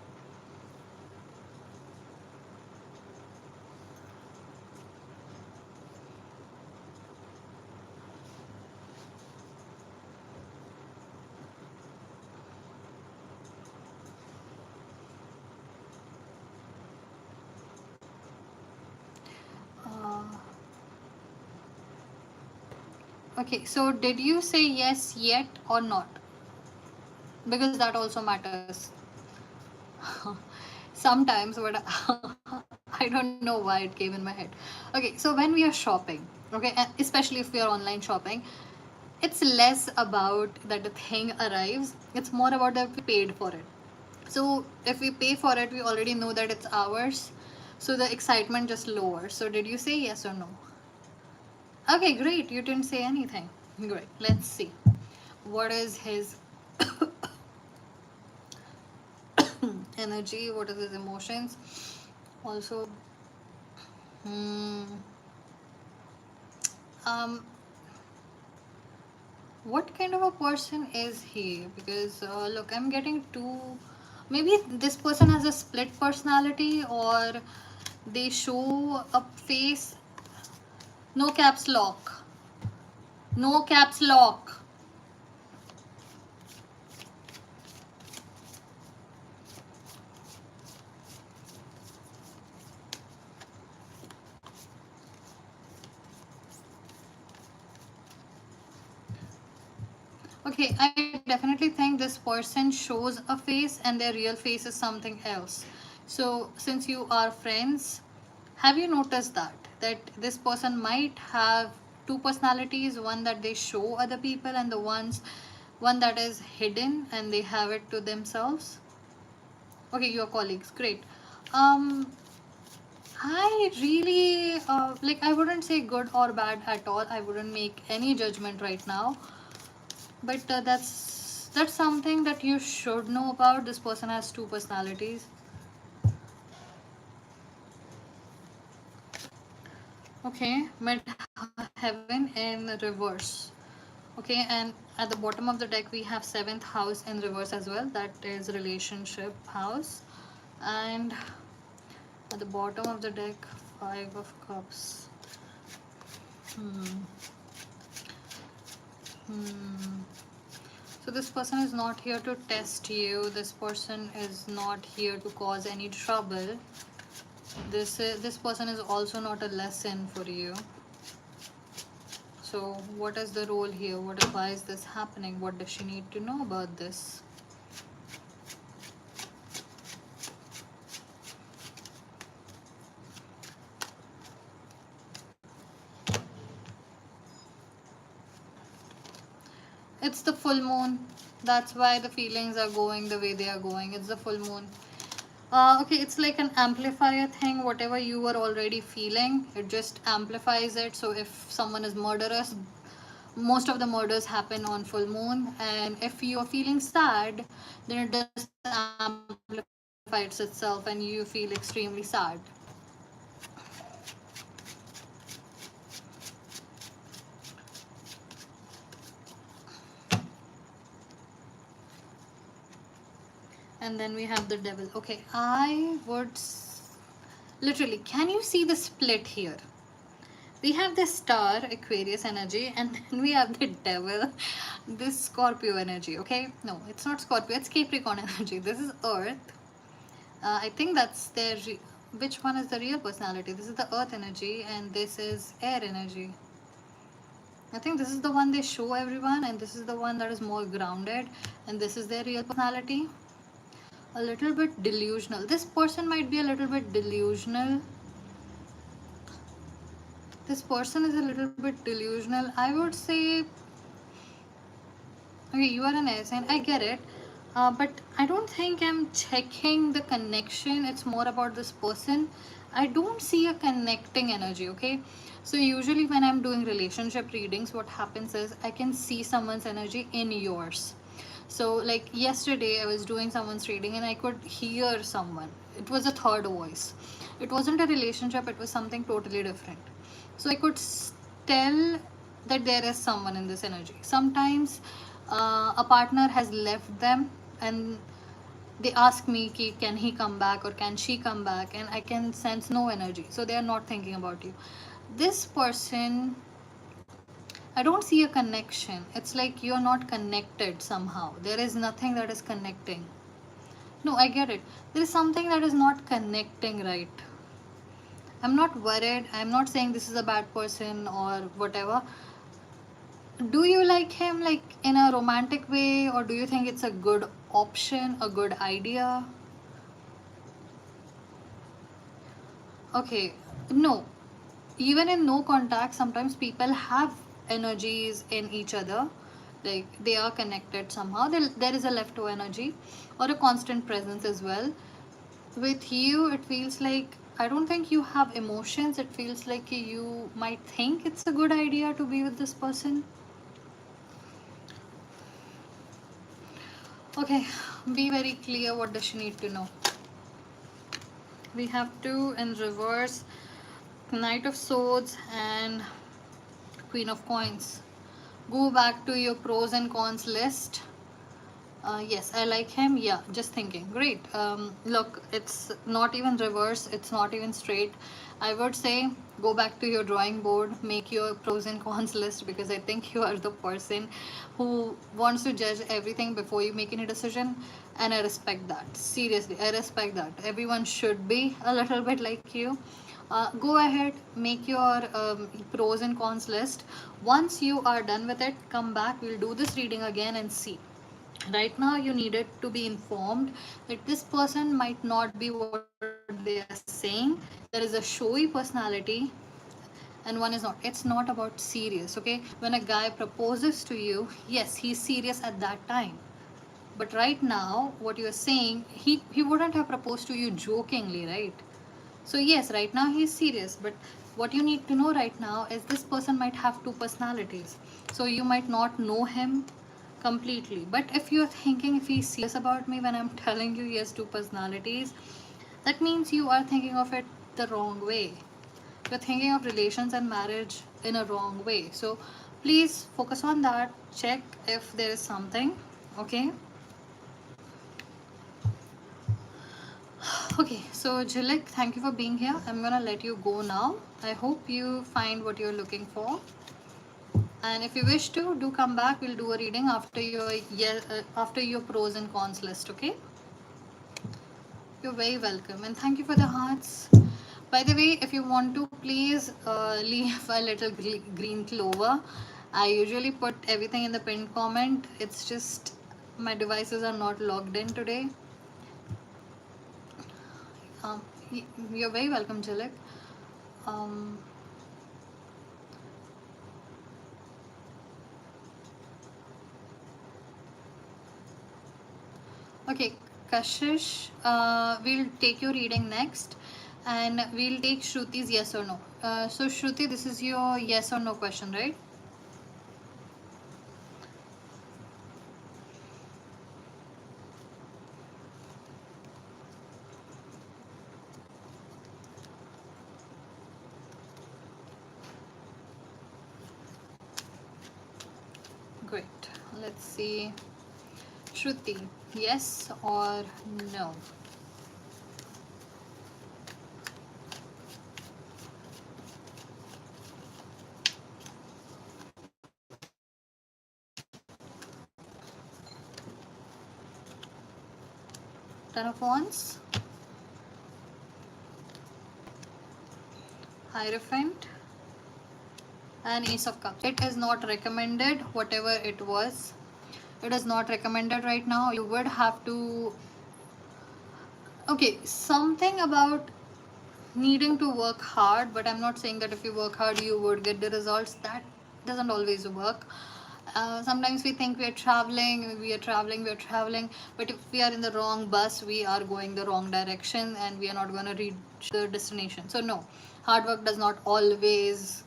Uh, okay, so did you say yes yet or not? Because that also matters. Sometimes, but I don't know why it came in my head. Okay, so when we are shopping, okay, and especially if we are online shopping, it's less about that the thing arrives, it's more about that we paid for it. So if we pay for it, we already know that it's ours, so the excitement just lowers. So did you say yes or no? Okay, great, you didn't say anything. Great, let's see what is his energy, what is his emotions also. Hmm. um what kind of a person is he? Because look, I'm getting two. Maybe this person has a split personality, or they show a face. No caps lock. No caps lock. Okay, I definitely think this person shows a face and their real face is something else. So, since you are friends, have you noticed that this person might have two personalities, one that they show other people and the one that is hidden and they have it to themselves? Okay, your colleagues, great. Um, I really like. I wouldn't say good or bad at all. I wouldn't make any judgment right now. But that's something that you should know about. This person has two personalities. Okay, mid heaven in reverse. Okay, and at the bottom of the deck we have seventh house in reverse as well. That is relationship house, and at the bottom of the deck, five of cups. Hmm. Hmm. So this person is not here to test you. This person is not here to cause any trouble. This person is also not a lesson for you. So what is the role here? Why is this happening? What does she need to know about this? It's the full moon. That's why the feelings are going the way they are going. It's the full moon. Okay, it's like an amplifier thing. Whatever you were already feeling, it just amplifies it. So if someone is murderous, most of the murders happen on full moon. And if you are feeling sad, then it just amplifies itself and you feel extremely sad. And then we have the devil. Okay, I would literally, can you see the split here? We have the star Aquarius energy, and then we have the devil, this Scorpio energy. Okay, no, it's not Scorpio, it's Capricorn energy. This is earth. I think that's their which one is the real personality? This is the earth energy and this is air energy. I think this is the one they show everyone, and this is the one that is more grounded, and this is their real personality. A little bit delusional. This person might be a little bit delusional. This person is a little bit delusional. I would say, okay, you are an air sign. I get it. But I don't think I'm checking the connection. It's more about this person. I don't see a connecting energy, okay? So usually when I'm doing relationship readings, what happens is I can see someone's energy in yours. So like yesterday I was doing someone's reading and I could hear someone. It was a third voice. It wasn't a relationship, it was something totally different. So I could tell that there is someone in this energy. Sometimes a partner has left them and they ask me ki, can he come back or can she come back, and I can sense no energy, so they are not thinking about you. This person, I don't see a connection. It's like you're not connected somehow. There is nothing that is connecting. No, I get it. There is something that is not connecting, right? I'm not worried. I'm not saying this is a bad person or whatever. Do you like him like in a romantic way, or do you think it's a good option, a good idea? Okay, no. Even in no contact, sometimes people have energies in each other, like they are connected somehow. There is a leftover energy or a constant presence as well. With you, it feels like I don't think you have emotions. It feels like you might think it's a good idea to be with this person. Okay, be very clear. What does she need to know? We have two in reverse, Knight of Swords and Queen of Coins. Go back to your pros and cons list. Yes, I like him. Yeah, just thinking. Great. Look, it's not even reverse, it's not even straight. I would say go back to your drawing board, make your pros and cons list, because I think you are the person who wants to judge everything before you make any decision. And I respect that. Seriously, I respect that. Everyone should be a little bit like you. Go ahead, make your pros and cons list. Once you are done with it, come back. We'll do this reading again and see. Right now you needed to be informed that this person might not be what they are saying. There is a showy personality and one is not. It's not about serious, okay? When a guy proposes to you, yes, he's serious at that time, but right now what you're saying, he wouldn't have proposed to you jokingly, right? So yes, right now he's serious, but what you need to know right now is this person might have two personalities. So you might not know him completely. But if you're thinking if he's serious about me when I'm telling you he has two personalities, that means you are thinking of it the wrong way. You're thinking of relations and marriage in a wrong way. So please focus on that. Check if there is something. Okay. Okay, so Jilik, thank you for being here. I'm gonna let you go now. I hope you find what you're looking for. And if you wish to, do come back. We'll do a reading after your pros and cons list. Okay? You're very welcome, and thank you for the hearts. By the way, if you want to, please leave a little green clover. I usually put everything in the pinned comment. It's just my devices are not logged in today. Um, you're very welcome, Jilik. Um, okay, Kashish, we'll take your reading next, and we'll take Shruti's yes or no. So, Shruti, this is your yes or no question, right? Great. Let's see. Shruti, yes or no? Ten of Wands, Hierophant, and Ace of Cups. It is not recommended, whatever it was. It is not recommended right now. You would have to, okay, something about needing to work hard, but I'm not saying that if you work hard you would get the results. That doesn't always work. Sometimes we think we are traveling, but if we are in the wrong bus, we are going the wrong direction and we are not going to reach the destination. So no, hard work does not always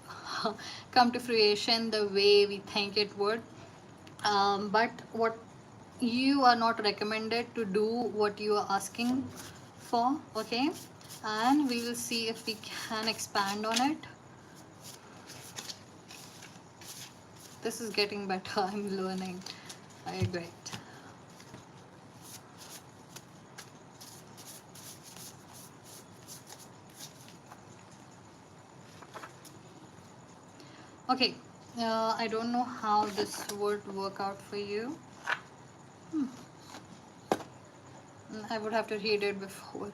come to fruition the way we think it would. But what you are not recommended to do what you are asking for, okay? And we will see if we can expand on it. This is getting better. I'm learning. Great. Okay, I don't know how this would work out for you. I would have to read it before.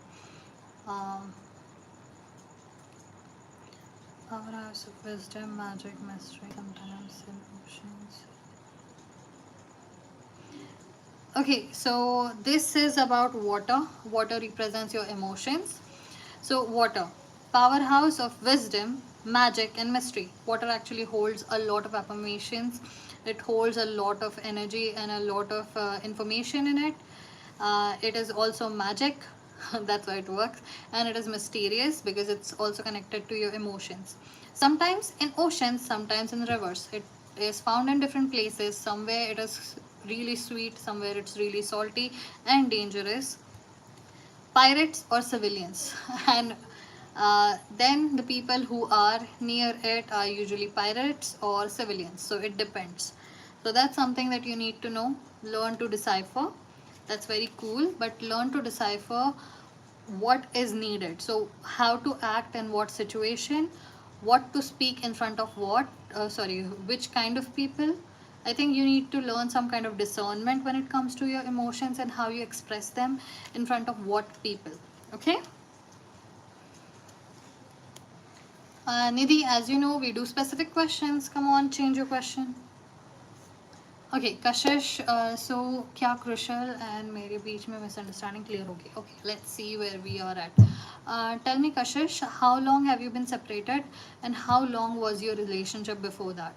Um, Powerhouse of wisdom, magic, mystery, sometimes emotions. Okay, so this is about water. Water represents your emotions. So water, powerhouse of wisdom, magic and mystery. Water actually holds a lot of affirmations. It holds a lot of energy and a lot of information in it. It is also magic. That's why it works. And it is mysterious because it's also connected to your emotions. Sometimes in oceans, sometimes in rivers. It is found in different places. Somewhere it is really sweet, somewhere it's really salty and dangerous. Pirates or civilians. And then the people who are near it are usually pirates or civilians, so it depends. So that's something that you need to know, learn to decipher. That's very cool, but learn to decipher what is needed. So how to act in what situation, what to speak in front of what, which kind of people. I think you need to learn some kind of discernment when it comes to your emotions and how you express them in front of what people. Okay. Nidhi, as you know, we do specific questions. Come on, change your question. Okay, Kashish, so क्या crucial and मेरे बीच में misunderstanding clear होगी. Okay, let's see where we are at. Tell me, Kashish, how long have you been separated and how long was your relationship before that?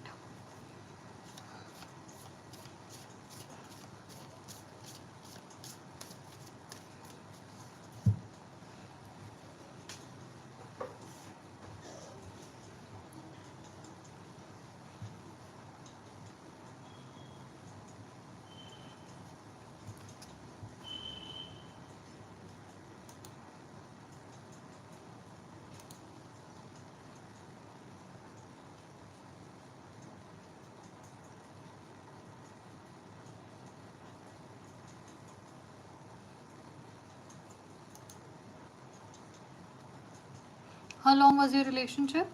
How long was your relationship?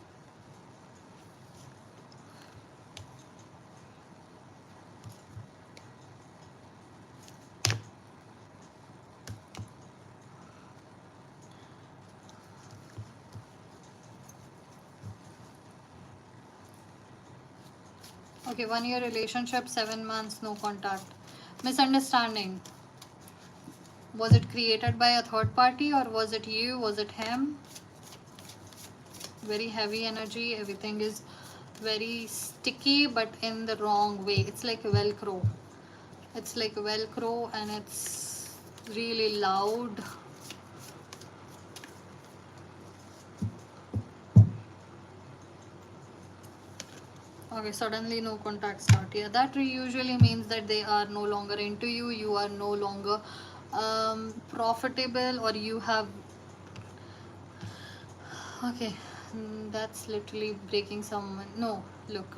Okay, 1 year relationship, 7 months, no contact. Misunderstanding. Was it created by a third party or was it you? Was it him? Very heavy energy. Everything is very sticky, but in the wrong way. It's like Velcro. It's like Velcro and it's really loud. Okay, suddenly no contact start. Yeah, that usually means that they are no longer into you. You are no longer profitable, or you have. Okay, that's literally breaking someone. No, look,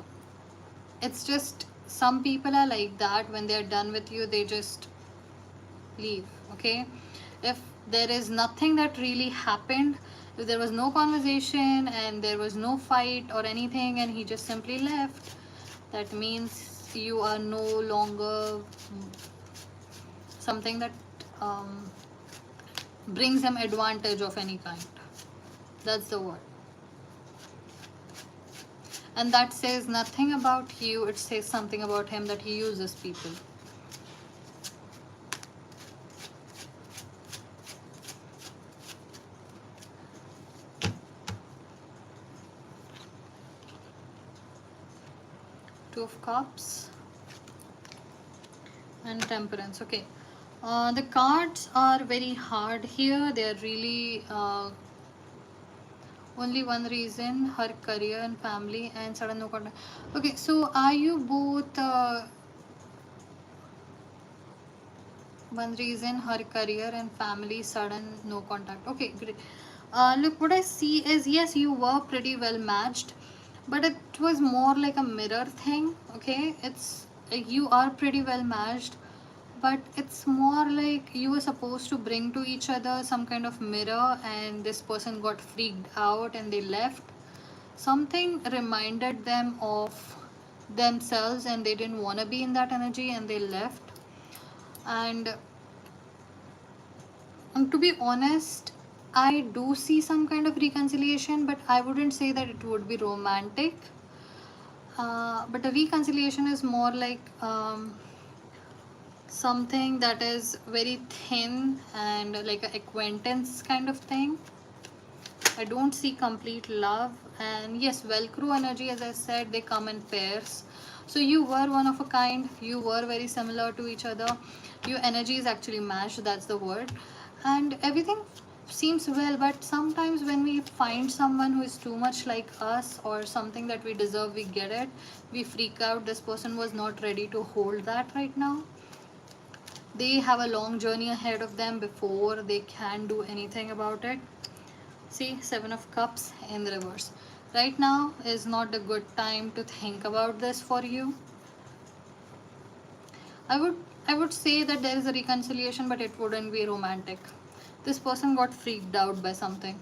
it's just some people are like that. When they're done with you, they just leave. Okay, if there is nothing that really happened, if there was no conversation and there was no fight or anything and he just simply left, that means you are no longer something that brings him advantage of any kind. That's the word. and that says nothing about you. It says something about him, that he uses people. Two of Cups and Temperance. Okay, the cards are very hard here. They are really only one reason, her career and family, and sudden no contact. Okay, so are you both one reason, her career and family, sudden no contact. Okay, great. Look, what I see is, yes, you were pretty well matched, but it was more like a mirror thing. Okay, it's you are pretty well matched, but it's more like you were supposed to bring to each other some kind of mirror, and this person got freaked out and they left. Something reminded them of themselves and they didn't want to be in that energy and they left. And to be honest, I do see some kind of reconciliation, but I wouldn't say that it would be romantic. But a reconciliation is more like something that is very thin and like an acquaintance kind of thing. I don't see complete love. And yes, Velcro energy, as I said, they come in pairs. So you were one of a kind, you were very similar to each other. Your energy is actually matched, that's the word. And everything seems well, but sometimes when we find someone who is too much like us or something that we deserve, we get it, we freak out. This person was not ready to hold that right now. They have a long journey ahead of them before they can do anything about it. See, Seven of Cups in the reverse. Right now is not a good time to think about this for you. I would say that there is a reconciliation, but it wouldn't be romantic. This person got freaked out by something,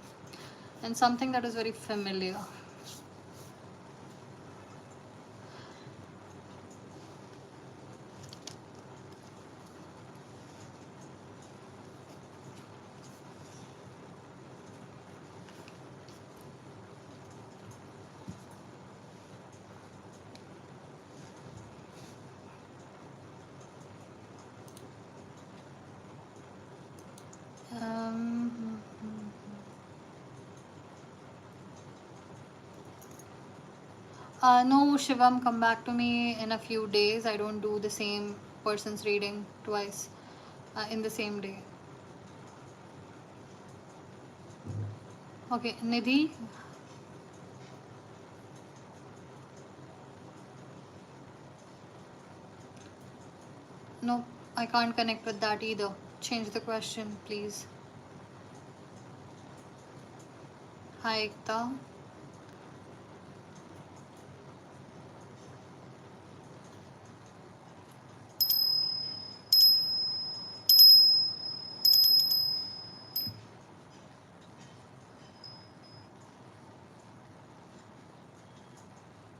and something that is very familiar. Um, no, Shivam, come back to me in a few days. I don't do the same person's reading twice in the same day. Okay, Nidhi. No, I can't connect with that either. Change the question, please. Hi, Ekta.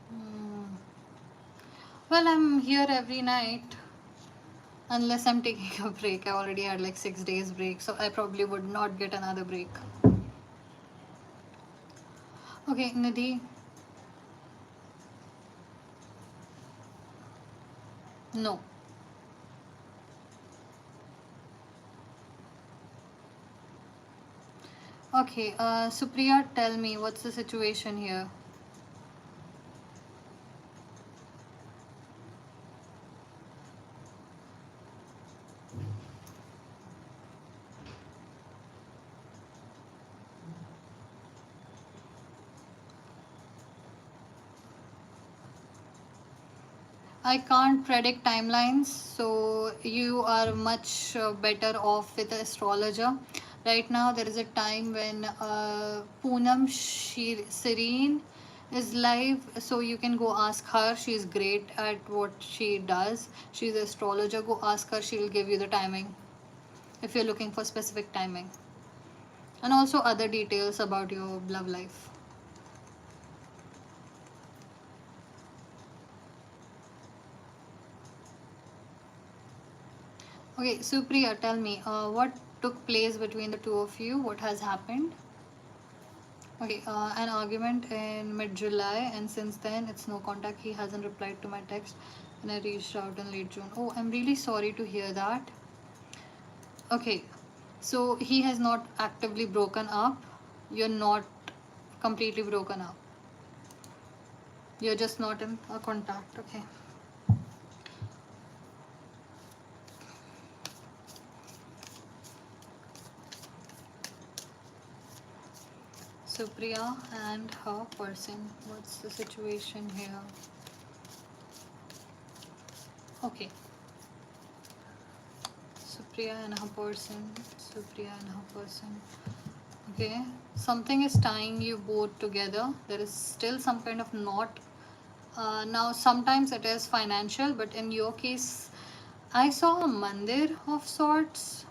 Hmm. Well, I'm here every night unless I'm taking a break. I already had like 6 days break, so I probably would not get another break. Okay, Nidhi. No. Okay, Supriya, tell me what's the situation here? I can't predict timelines, so you are much better off with an astrologer. Right now, there is a time when Poonam Serene is live, so you can go ask her. She's great at what she does. She's an astrologer. Go ask her, she'll give you the timing if you're looking for specific timing. And also other details about your love life. Okay, Supriya, tell me what took place between the two of you? What has happened? Okay, an argument in mid-July, and since then it's no contact. He hasn't replied to my text, and I reached out in late June. Oh, I'm really sorry to hear that. Okay, so he has not actively broken up. You're not completely broken up. You're just not in a contact. Okay. So Priya and her person. What's the situation here? Okay. Supriya and her person. Supriya and her person. Okay. Something is tying you both together. There is still some kind of knot. Now, sometimes it is financial, but in your case, I saw a mandir of sorts.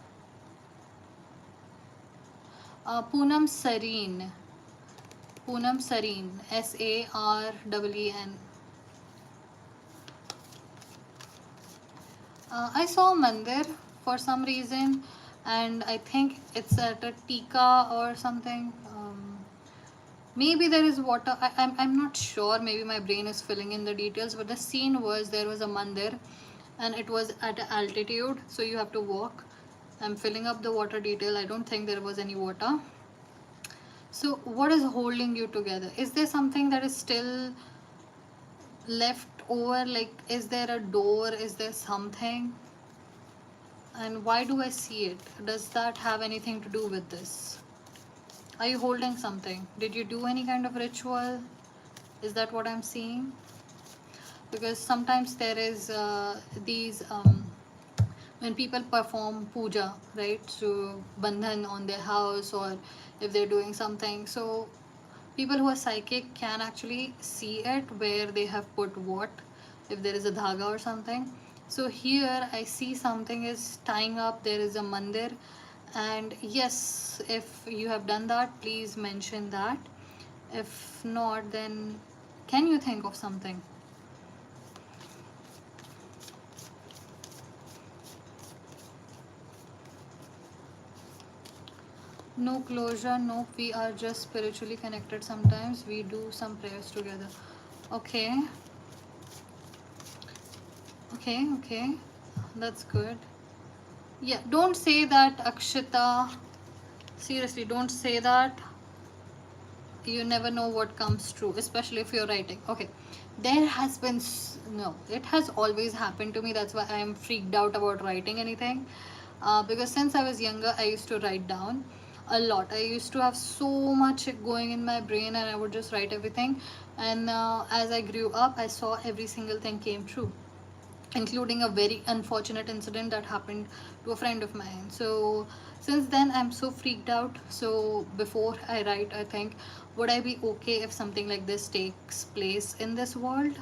Poonam Sareen. Poonam Sareen. Sareen. I saw a mandir for some reason, and I think it's at a tika or something. Maybe there is water. I'm not sure. Maybe my brain is filling in the details, but the scene was there was a mandir and it was at an altitude, so you have to walk. I'm filling up the water detail. I don't think there was any water. So, what is holding you together? Is there something that is still left over? Like, is there a door? Is there something? And why do I see it? Does that have anything to do with this? Are you holding something? Did you do any kind of ritual? Is that what I'm seeing? Because sometimes there is these when people perform puja, right, to bandhan on their house, or if they're doing something, so people who are psychic can actually see it where they have put what, if there is a dhaga or something. So here I see something is tying up. There is a mandir, and yes, if you have done that, please mention that. If not, then can you think of something? No closure, no, we are just spiritually connected. Sometimes we do some prayers together. Okay, okay, that's good. Yeah, don't say that, Akshita. Seriously, don't say that. You never know what comes true, especially if you're writing. Okay, there has been no, it has always happened to me. That's why I am freaked out about writing anything, because since I was younger I used to write down a lot. I used to have so much going in my brain, and I would just write everything. And as I grew up, I saw every single thing came true, including a very unfortunate incident that happened to a friend of mine. So since then I'm so freaked out. So before I write, I think, would I be okay if something like this takes place in this world?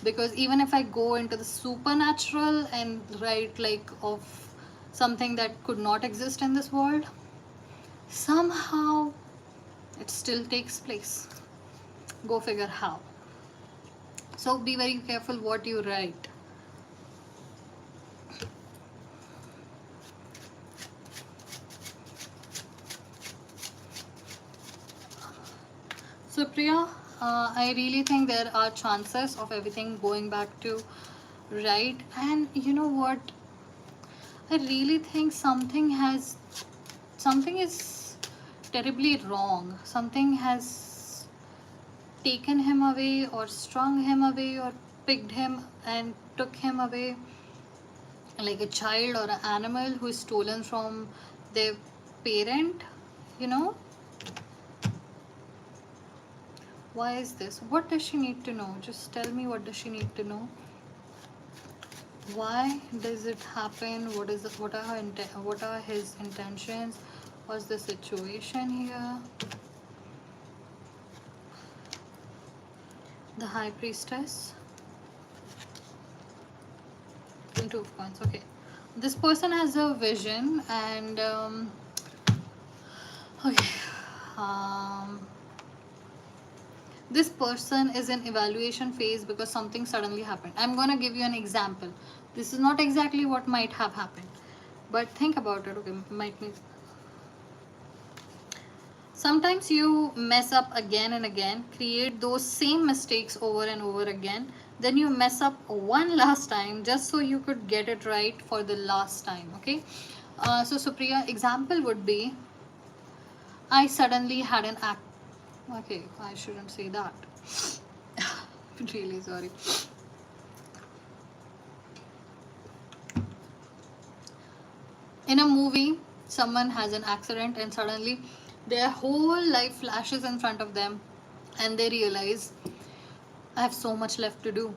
Because even if I go into the supernatural and write like of something that could not exist in this world, somehow it still takes place. Go figure how. So be very careful what you write. So Priya, I really think there are chances of everything going back to right. And you know what? I really think something is terribly wrong. Something has taken him away, or strung him away, or picked him and took him away, like a child or an animal who is stolen from their parent, you know. Why is this? What does she need to know? Just tell me, what does she need to know? Why does it happen? What are what are his intentions? What's the situation here? The High Priestess. Two of Coins. Okay, this person has a vision, and okay, this person is in evaluation phase because something suddenly happened. I'm gonna give you an example. This is not exactly what might have happened, but think about it. Okay, might be. Sometimes you mess up again and again, create those same mistakes over and over again. Then you mess up one last time just so you could get it right for the last time. Okay. So Supriya, example would be, I suddenly had an act. Okay, I shouldn't say that. Really sorry. In a movie, someone has an accident and suddenly their whole life flashes in front of them, and they realize, I have so much left to do.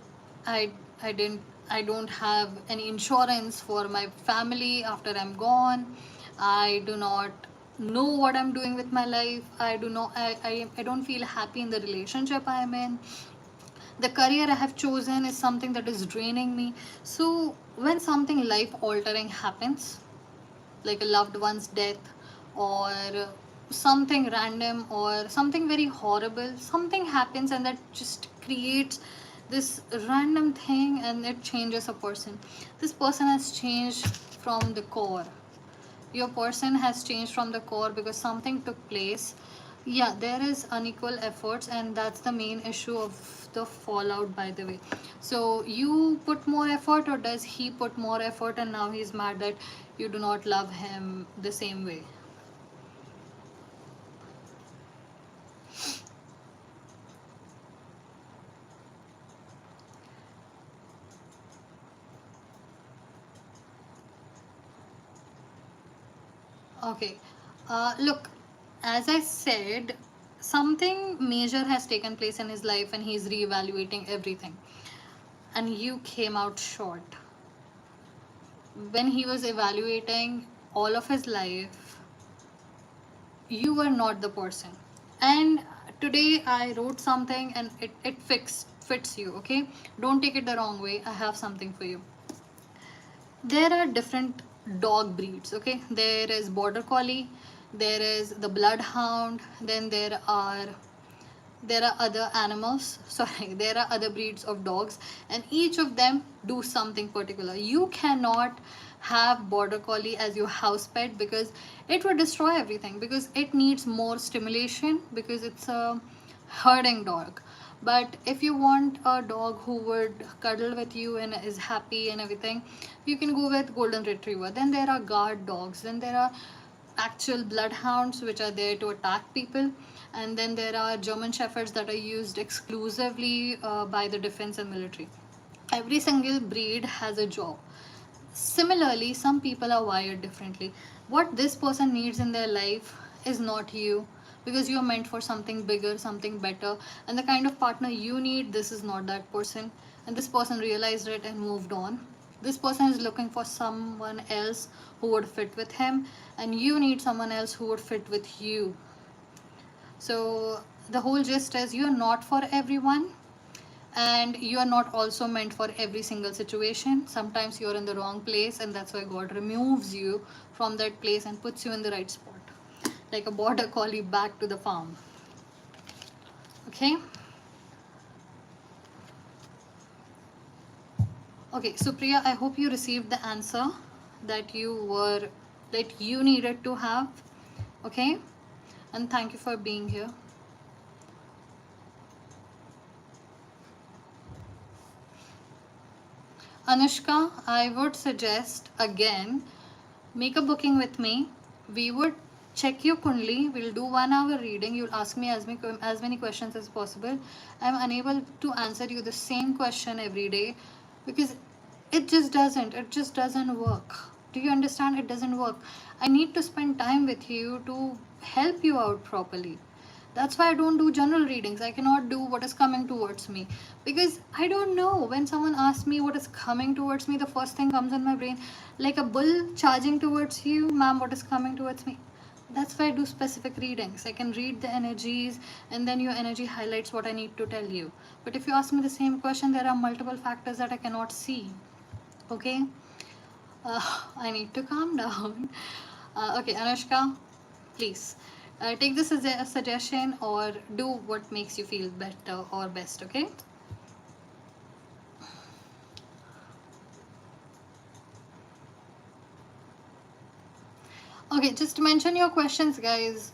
I I didn't I don't have any insurance for my family after I'm gone. I do not know what I'm doing with my life. I don't feel happy in the relationship I'm in. The career I have chosen is something that is draining me. So when something life altering happens, like a loved one's death, or something random, or something very horrible, something happens and that just creates this random thing and it changes a person. This person has changed from the core. Your person has changed from the core because something took place. Yeah, there is unequal efforts, and that's the main issue of the fallout, by the way. So you put more effort, or does he put more effort, and now he's mad that you do not love him the same way? Okay. Look, as I said, something major has taken place in his life and he's reevaluating everything. And you came out short. When he was evaluating all of his life, you were not the person. And today I wrote something and it fits you, okay? Don't take it the wrong way. I have something for you. There are different dog breeds, okay? There is border collie, there is the bloodhound, then there are other animals, sorry, there are other breeds of dogs, and each of them do something particular. You cannot have border collie as your house pet because it would destroy everything, because it needs more stimulation, because it's a herding dog. But if you want a dog who would cuddle with you and is happy and everything, you can go with golden retriever. Then there are guard dogs, then there are actual bloodhounds which are there to attack people, and then there are German shepherds that are used exclusively by the defense and military. Every single breed has a job. Similarly, some people are wired differently. What this person needs in their life is not you, because you're meant for something bigger, something better, and the kind of partner you need, this is not that person. And this person realized it and moved on. This person is looking for someone else who would fit with him, and you need someone else who would fit with you. So the whole gist is, you're not for everyone, and you are not also meant for every single situation. Sometimes you're in the wrong place, and that's why God removes you from that place and puts you in the right spot, like a border collie back to the farm. Okay. Okay, Supriya, I hope you received the answer that you needed to have. Okay, and thank you for being here. Anushka, I would suggest again, make a booking with me. We would check your kundli. We'll do 1 hour reading. You'll ask me as many questions as possible. I'm unable to answer you the same question every day because it just doesn't work. Do you understand? It doesn't work. I need to spend time with you to help you out properly. That's why I don't do general readings. I cannot do what is coming towards me because I don't know. When someone asks me what is coming towards me, the first thing comes in my brain, like a bull charging towards you, ma'am, what is coming towards me? That's why I do specific readings. I can read the energies, and then your energy highlights what I need to tell you. But if you ask me the same question, there are multiple factors that I cannot see. Okay? I need to calm down. Okay, Anushka, please take this as a suggestion or do what makes you feel better or best. Okay. Okay, just mention your questions, guys.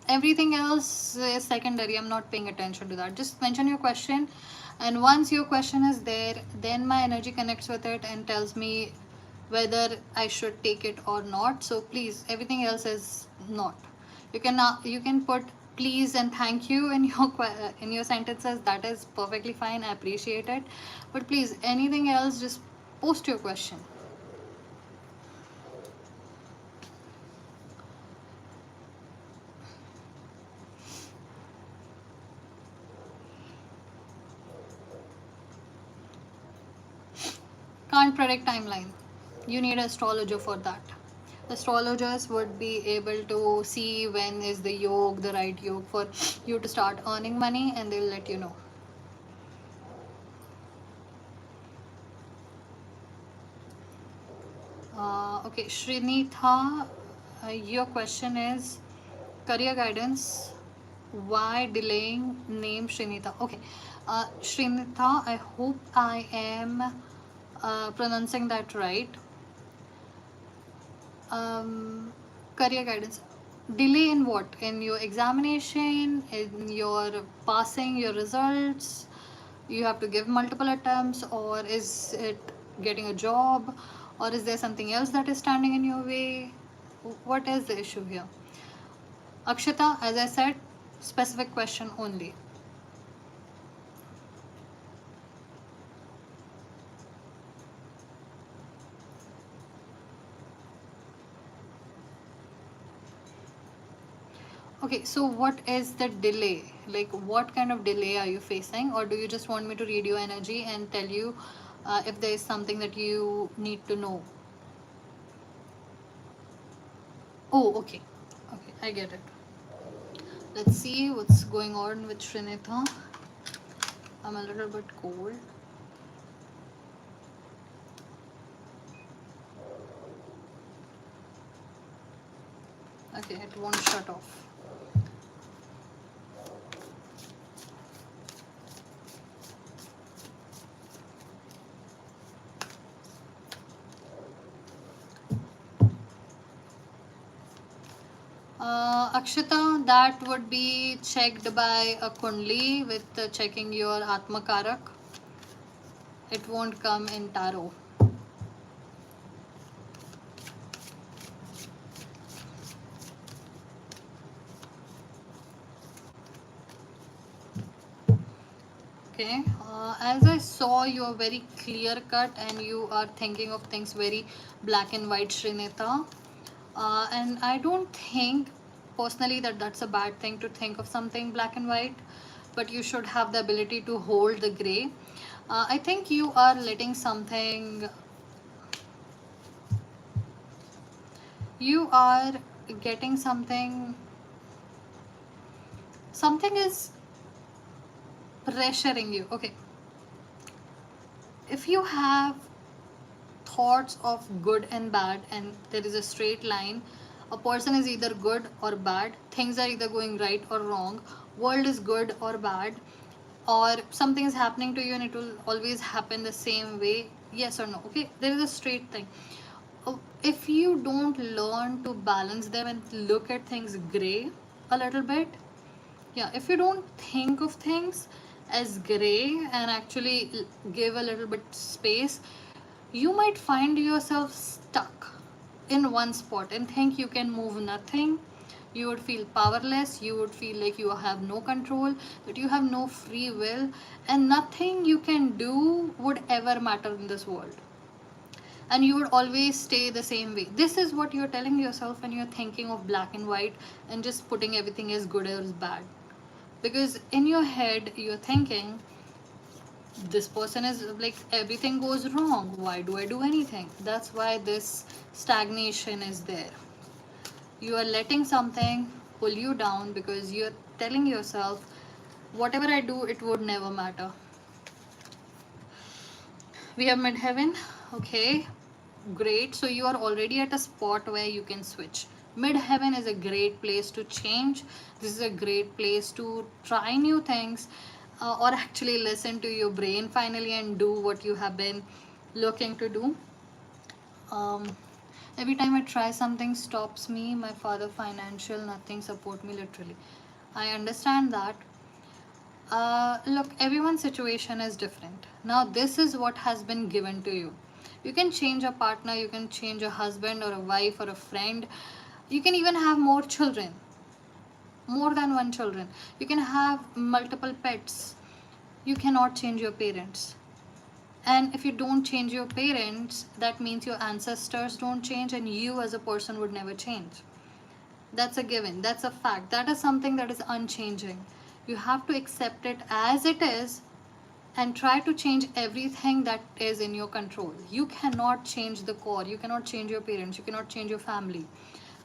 everything else is secondary. I'm not paying attention to that. Just mention your question, and once your question is there, then my energy connects with it and tells me whether I should take it or not. So please, everything else is not. You can put please and thank you in your in your sentences. That is perfectly fine. I appreciate it. But please, anything else, just post your question. Can't predict timeline. You need an astrologer for that. Astrologers would be able to see when is the yog, the right yog for you to start earning money, and they'll let you know. Okay, Srinitha, your question is career guidance. Why delaying? Name Srinitha. Okay, Srinitha, I hope I am pronouncing that right. Career guidance. Delay in what? In your examination, in your passing your results? You have to give multiple attempts, or is it getting a job, or is there something else that is standing in your way? What is the issue here? Akshita, as I said, specific question only. Okay, so what is the delay? Like, what kind of delay are you facing, or do you just want me to read your energy and tell you if there is something that you need to know? Oh, okay. Okay, I get it. Let's see what's going on with Srinitha. I'm a little bit cold. Okay, it won't shut off. Akshita, that would be checked by a kundli with checking your Atma Karak. It won't come in tarot. Okay, as I saw, you are very clear cut and you are thinking of things very black and white, Srinitha. And I don't think personally that that's a bad thing to think of something black and white, but you should have the ability to hold the gray. I think you are letting something, you are getting something is pressuring you. Okay, if you have thoughts of good and bad and there is a straight line, a person is either good or bad, things are either going right or wrong, world is good or bad, or something is happening to you and it will always happen the same way, yes or no. Okay, there is a straight thing. If you don't learn to balance them and look at things gray a little bit, yeah, if you don't think of things as gray and actually give a little bit space, you might find yourself stuck in one spot and think you can move nothing. You would feel powerless, you would feel like you have no control, that you have no free will, and nothing you can do would ever matter in this world, and you would always stay the same way. This is what you're telling yourself when you're thinking of black and white and just putting everything as good or as bad, because in your head you're thinking this person is like everything goes wrong, why do I do anything? That's why this stagnation is there. You are letting something pull you down because you're telling yourself whatever I do it would never matter. We have midheaven. Okay, great. So you are already at a spot where you can switch. Midheaven is a great place to change. This is a great place to try new things, or actually listen to your brain finally and do what you have been looking to do. Every time I try something stops me. My father financial, nothing support me literally. I understand that. Look, everyone's situation is different. Now this is what has been given to you. You can change a partner, you can change a husband or a wife or a friend. You can even have more children, more than one children. You can have multiple pets. You cannot change your parents. And if you don't change your parents, that means your ancestors don't change, and you as a person would never change. That's a given, that's a fact, that is something that is unchanging. You have to accept it as it is and try to change everything that is in your control. You cannot change the core, you cannot change your parents, you cannot change your family.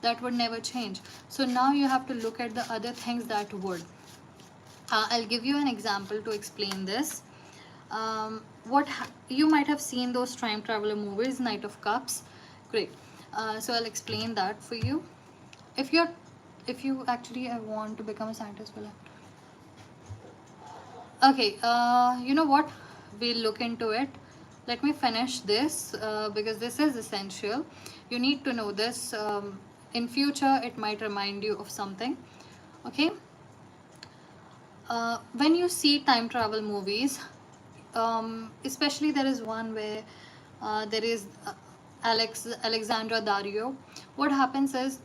That would never change. So now you have to look at the other things that would. I'll give you an example to explain this. You might have seen those time traveler movies, Knight of Cups. Great. So I'll explain that for you. If you're, if you actually want to become a scientist, will okay. You know what? We'll look into it. Let me finish this because this is essential. You need to know this. In future, it might remind you of something. Okay. When you see time travel movies, especially there is one where there is Alexandra Dario. What happens is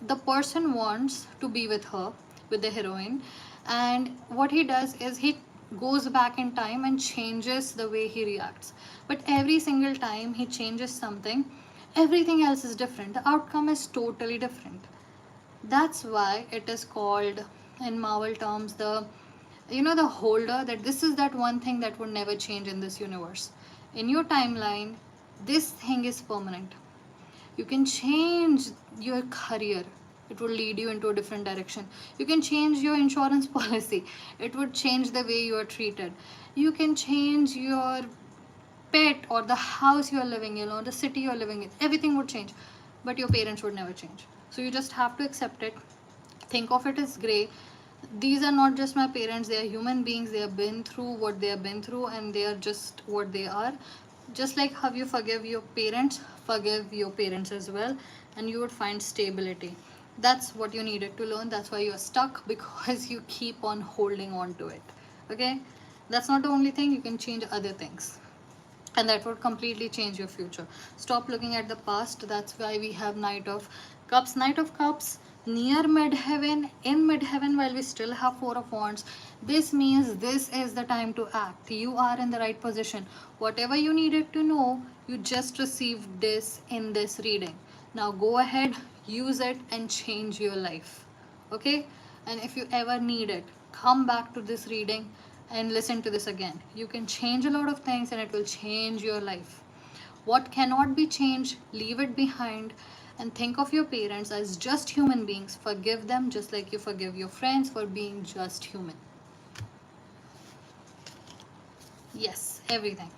the person wants to be with her, with the heroine, and what he does is he goes back in time and changes the way he reacts. But every single time he changes something, everything else is different. The outcome is totally different. That's why it is called, in Marvel terms, the, you know, the holder, that this is that one thing that would never change in this universe. In your timeline, this thing is permanent. You can change your career, it will lead you into a different direction. You can change your insurance policy, it would change the way you are treated. You can change your pet or the house you are living in or the city you are living in, everything would change, but your parents would never change. So you just have to accept it. Think of it as gray. These are not just my parents, they are human beings. They have been through what they have been through, and they are just what they are. Just like how you forgive your parents, forgive your parents as well, and you would find stability. That's what you needed to learn. That's why you're stuck, because you keep on holding on to it. Okay, that's not the only thing. You can change other things, and that would completely change your future. Stop looking at the past. That's why we have Knight of Cups. Knight of Cups near midheaven, in midheaven, while we still have Four of Wands. This means this is the time to act. You are in the right position. Whatever you needed to know, you just received this in this reading. Now go ahead, use it, and change your life. Okay, and if you ever need it, come back to this reading and listen to this again. You can change a lot of things and it will change your life. What cannot be changed, leave it behind, and think of your parents as just human beings. Forgive them just like you forgive your friends for being just human. Yes, everything.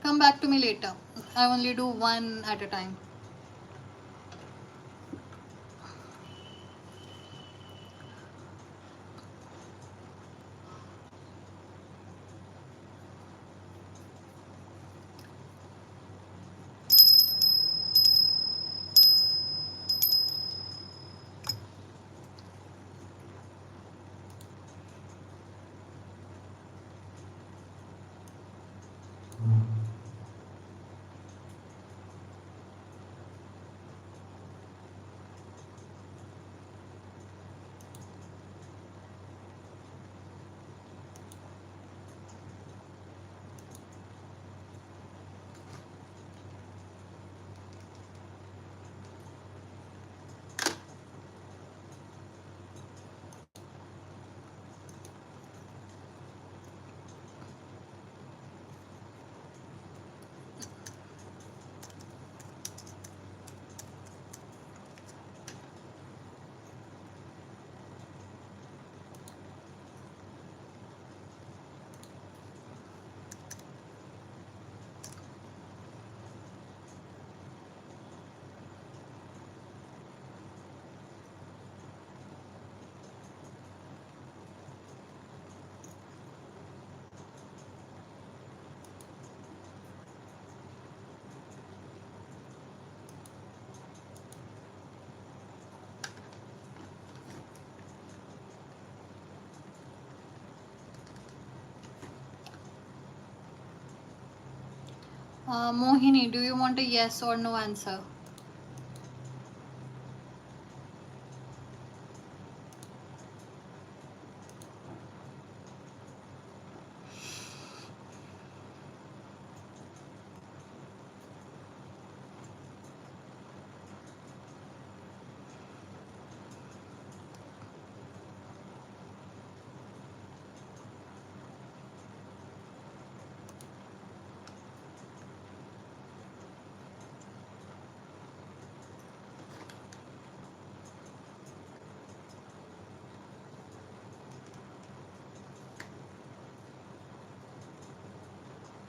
Come back to me later. I only do one at a time. Mohini, do you want a yes or no answer?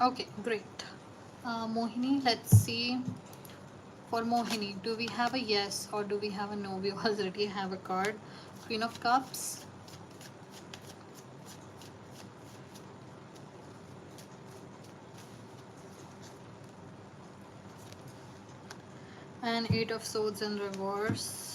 Okay, great. Mohini, let's see. For Mohini, do we have a yes or do we have a no? We already have a card. Queen of Cups. And Eight of Swords in reverse.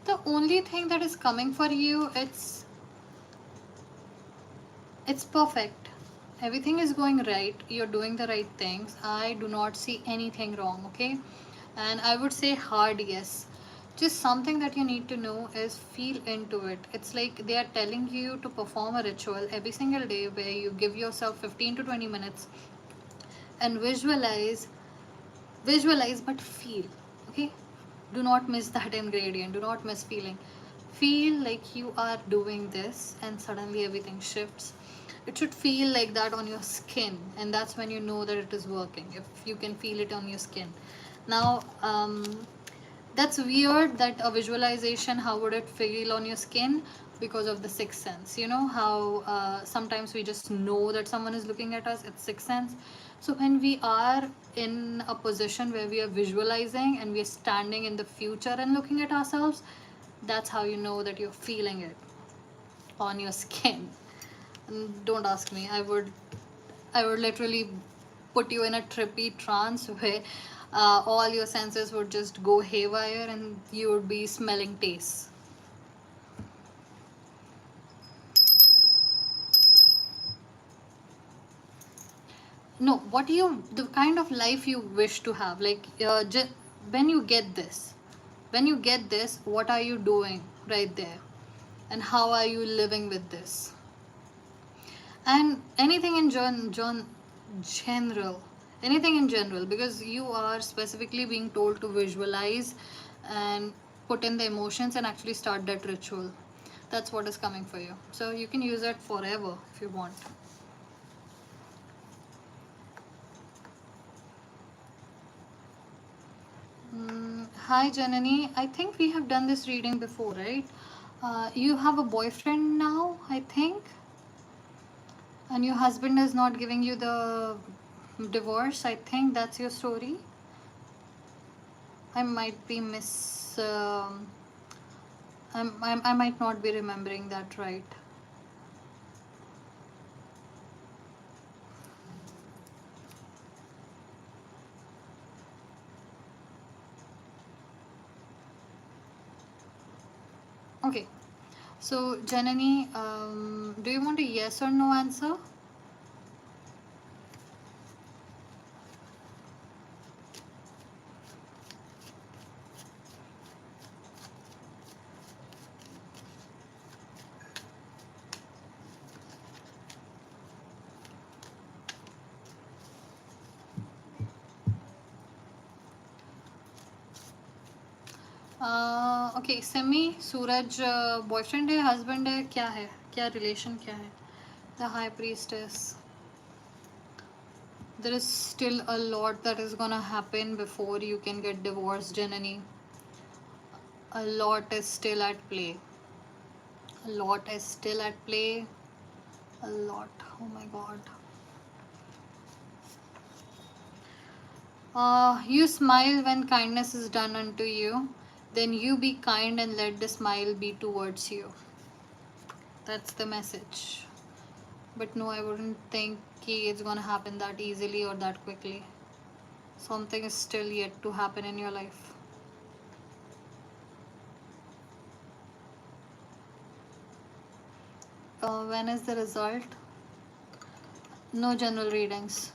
The only thing that is coming for you, it's perfect. Everything is going right. You're doing the right things. I do not see anything wrong, okay? And I would say hard yes. Just something that you need to know is feel into it. It's like they are telling you to perform a ritual every single day where you give yourself 15 to 20 minutes and visualize but feel, okay? Do not miss that ingredient. Do not miss feeling. Feel like you are doing this and suddenly everything shifts. It should feel like that on your skin, and that's when you know that it is working, if you can feel it on your skin. Now, that's weird that a visualization, how would it feel on your skin? Because of the sixth sense. You know how sometimes we just know that someone is looking at us, it's sixth sense. So when we are in a position where we are visualizing and we are standing in the future and looking at ourselves, that's how you know that you're feeling it on your skin. And don't ask me, I would literally put you in a trippy trance where all your senses would just go haywire and you would be smelling tastes. No, what the kind of life you wish to have, like when you get this, what are you doing right there, and how are you living with this? And anything in general, anything in general, because you are specifically being told to visualize and put in the emotions and actually start that ritual. That's what is coming for you, so you can use it forever if you want. Hi Janani, I think we have done this reading before, right? You have a boyfriend now, I think, and your husband is not giving you the divorce. I think that's your story. I might be I might not be remembering that right. Okay, so Janani, do you want a yes or no answer? Okay Simi Suraj boyfriend है husband है क्या है क्या relation क्या है the high priestess there is still a lot that is gonna happen before you can get divorced, Janani. A lot is still at play. A lot is still at play. A lot. Oh my god. You smile when kindness is done unto you. then you be kind and let the smile be towards you. That's the message. But no, I wouldn't think it's gonna happen that easily or that quickly. Something is still yet to happen in your life. When is the result? No general readings.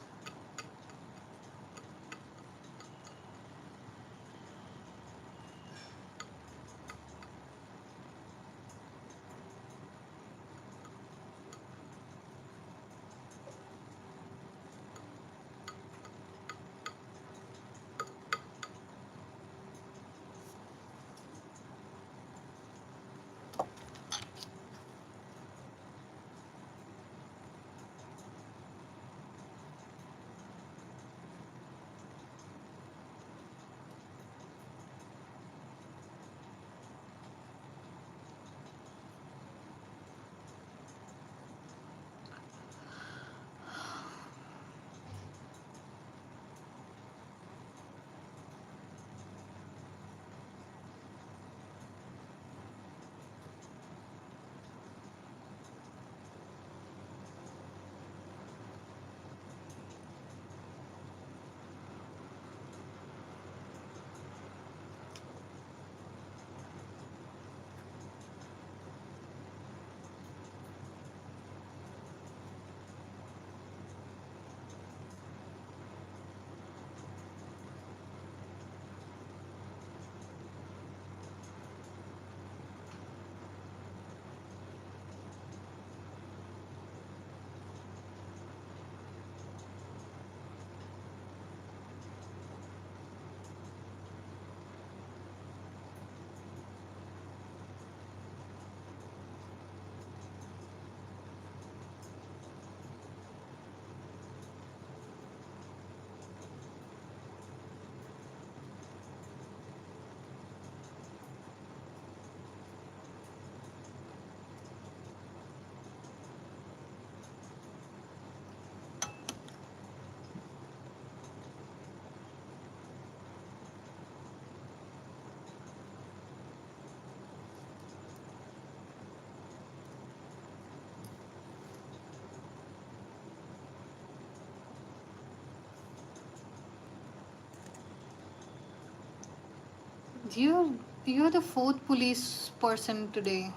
You're the fourth police person today.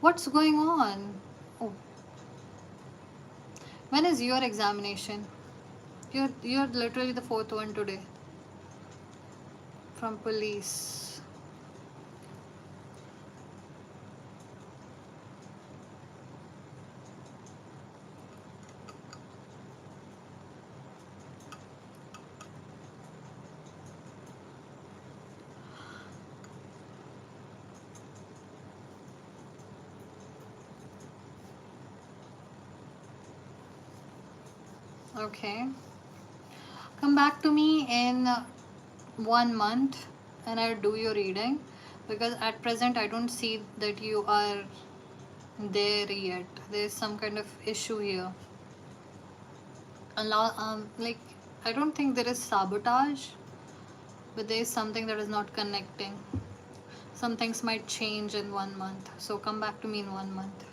What's going on? Oh, when is your examination? You're literally the fourth one today from police. Okay. Come back to me in 1 month and I'll do your reading, because at present I don't see that you are there yet. There's some kind of issue here. Like, I don't think there is sabotage, but there is something that is not connecting. Some things might change in 1 month. So come back to me in 1 month.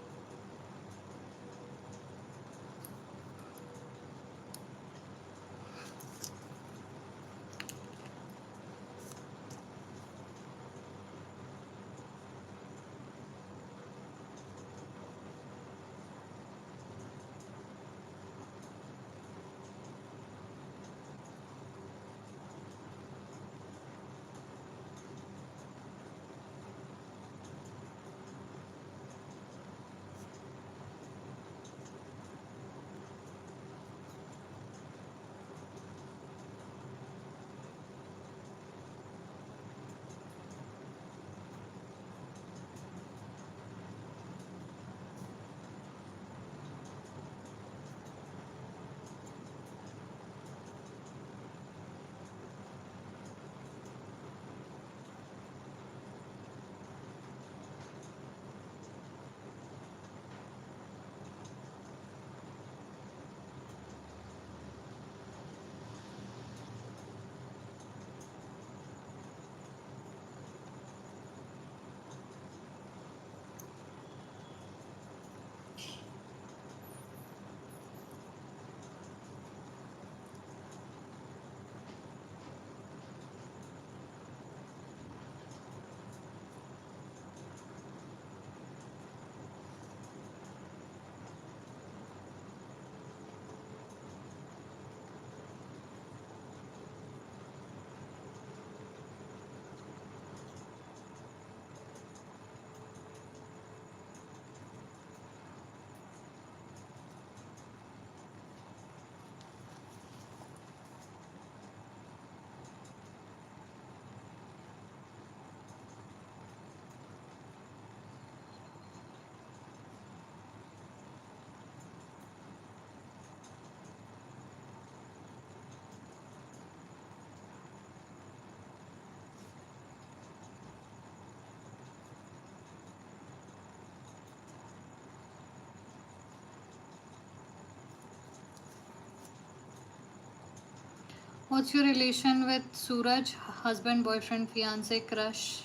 What's your relation with Suraj? Husband, boyfriend, fiance, crush?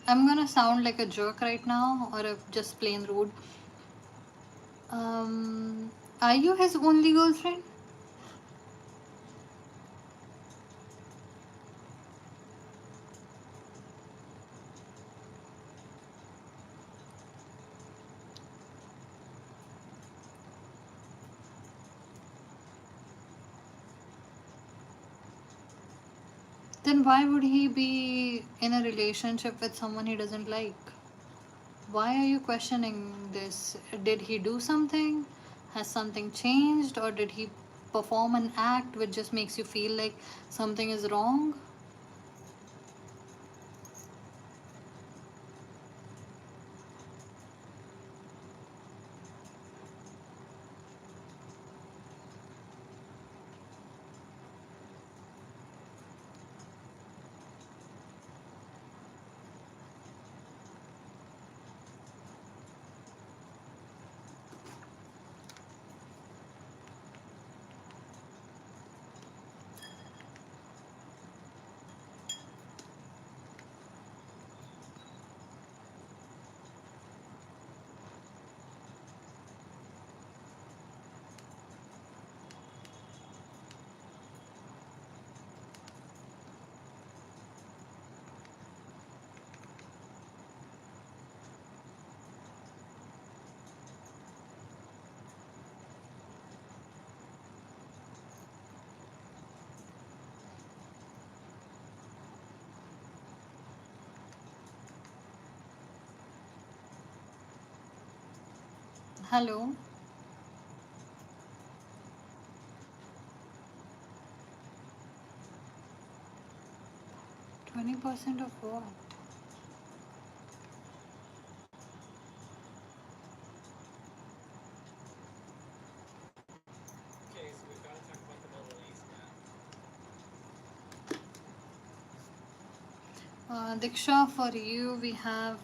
I'm gonna sound like a jerk right now, or just plain rude. Um, are you his only girlfriend? Then why would he be in a relationship with someone he doesn't like? Why are you questioning this? Did he do something? Has something changed? Or did he perform an act which just makes you feel like something is wrong? Hello? 20% of what? Diksha, for you, we have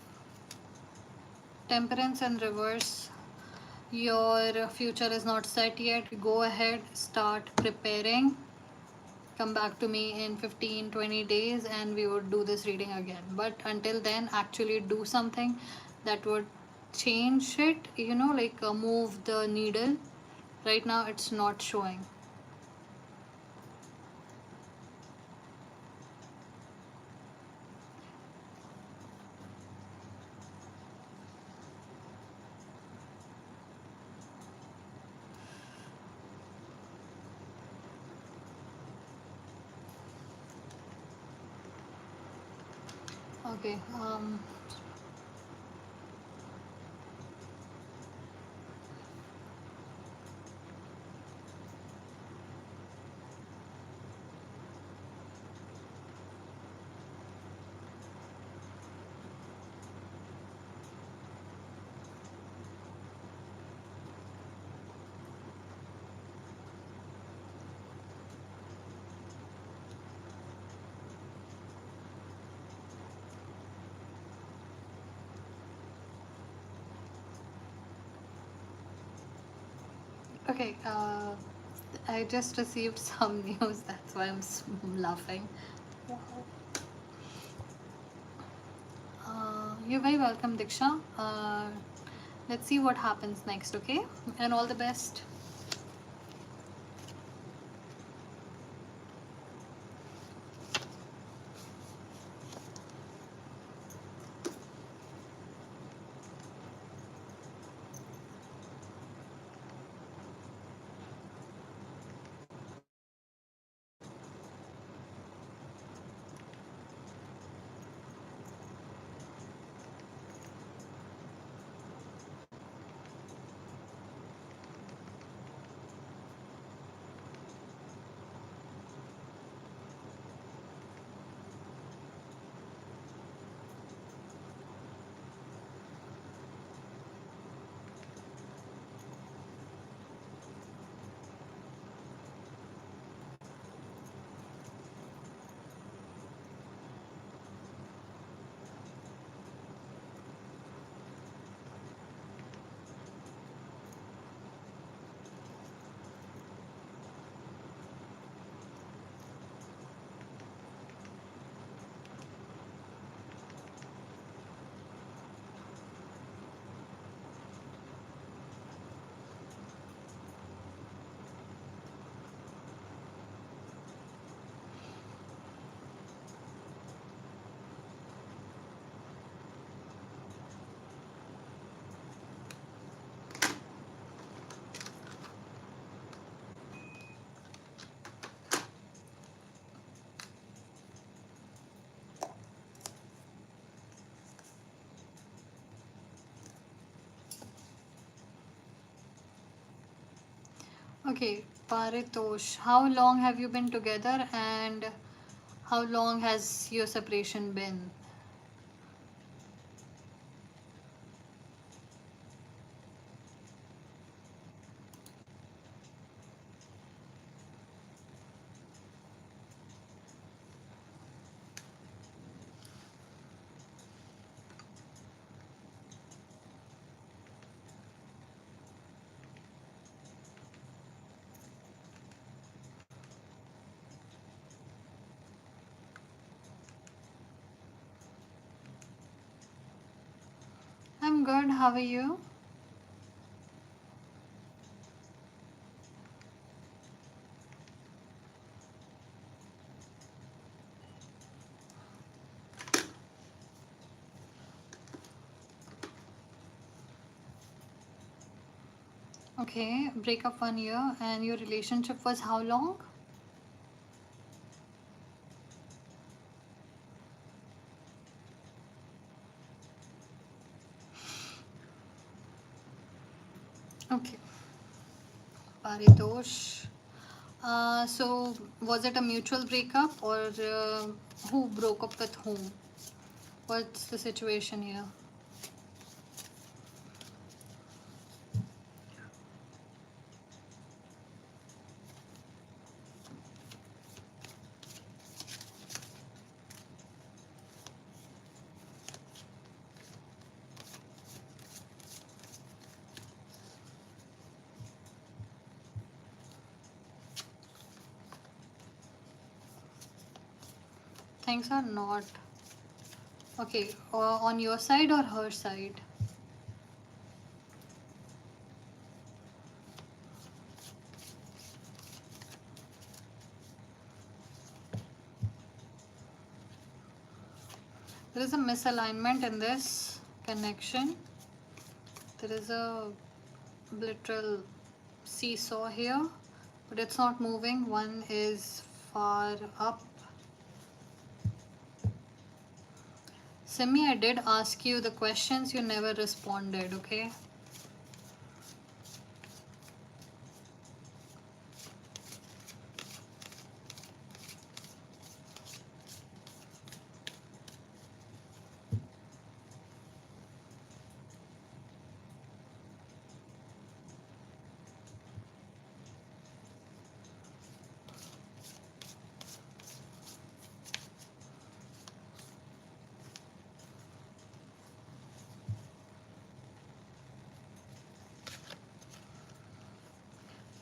Temperance in reverse. Your future is not set yet. Go ahead, start preparing. Come back to me in 15, 20 days and we would do this reading again. But until then, actually do something that would change it, like move the needle. Right now, it's not showing. Okay. Okay. I just received some news. That's why I'm laughing. You're very welcome, Diksha. Let's see what happens next, okay? And all the best. Okay, Paritosh, how long have you been together and how long has your separation been? I'm good, how are you? Okay, breakup 1 year, and your relationship was how long? Okay, Paritosh. So, was it a mutual breakup or who broke up with whom? What's the situation here? Things are not okay. On your side or her side? There is a misalignment in this connection. There is a literal seesaw here, but it's not moving. One is far up. Simi, I did ask you the questions, you never responded, okay?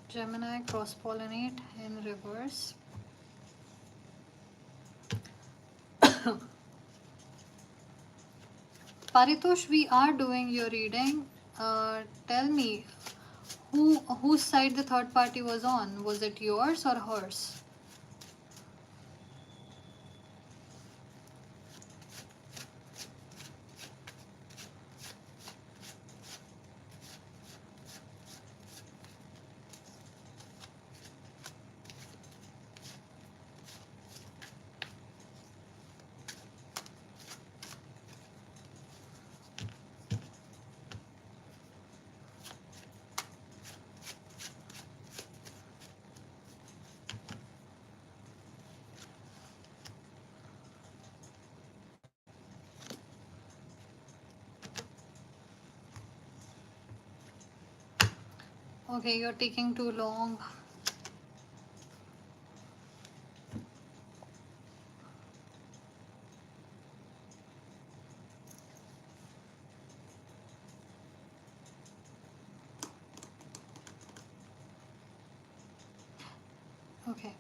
Gemini cross-pollinate in reverse. Paritosh, we are doing your reading. Tell me, whose side the third party was on? Was it yours or hers? Okay, you're taking too long. Okay.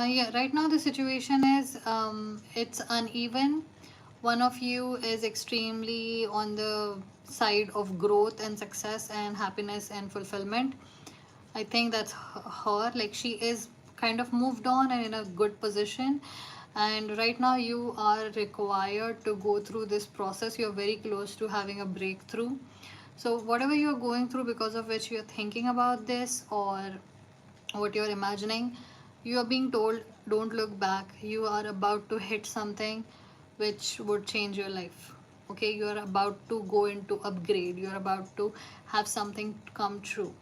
Yeah, right now the situation is it's uneven. One of you is extremely on the side of growth and success and happiness and fulfillment. I think that's her. Like, she is kind of moved on and in a good position. And right now, you are required to go through this process. You're very close to having a breakthrough. So, whatever you're going through, because of which you're thinking about this or what you're imagining, you are being told, don't look back. You are about to hit something which would change your life. Okay, you are about to go into upgrade. You are about to have something come true.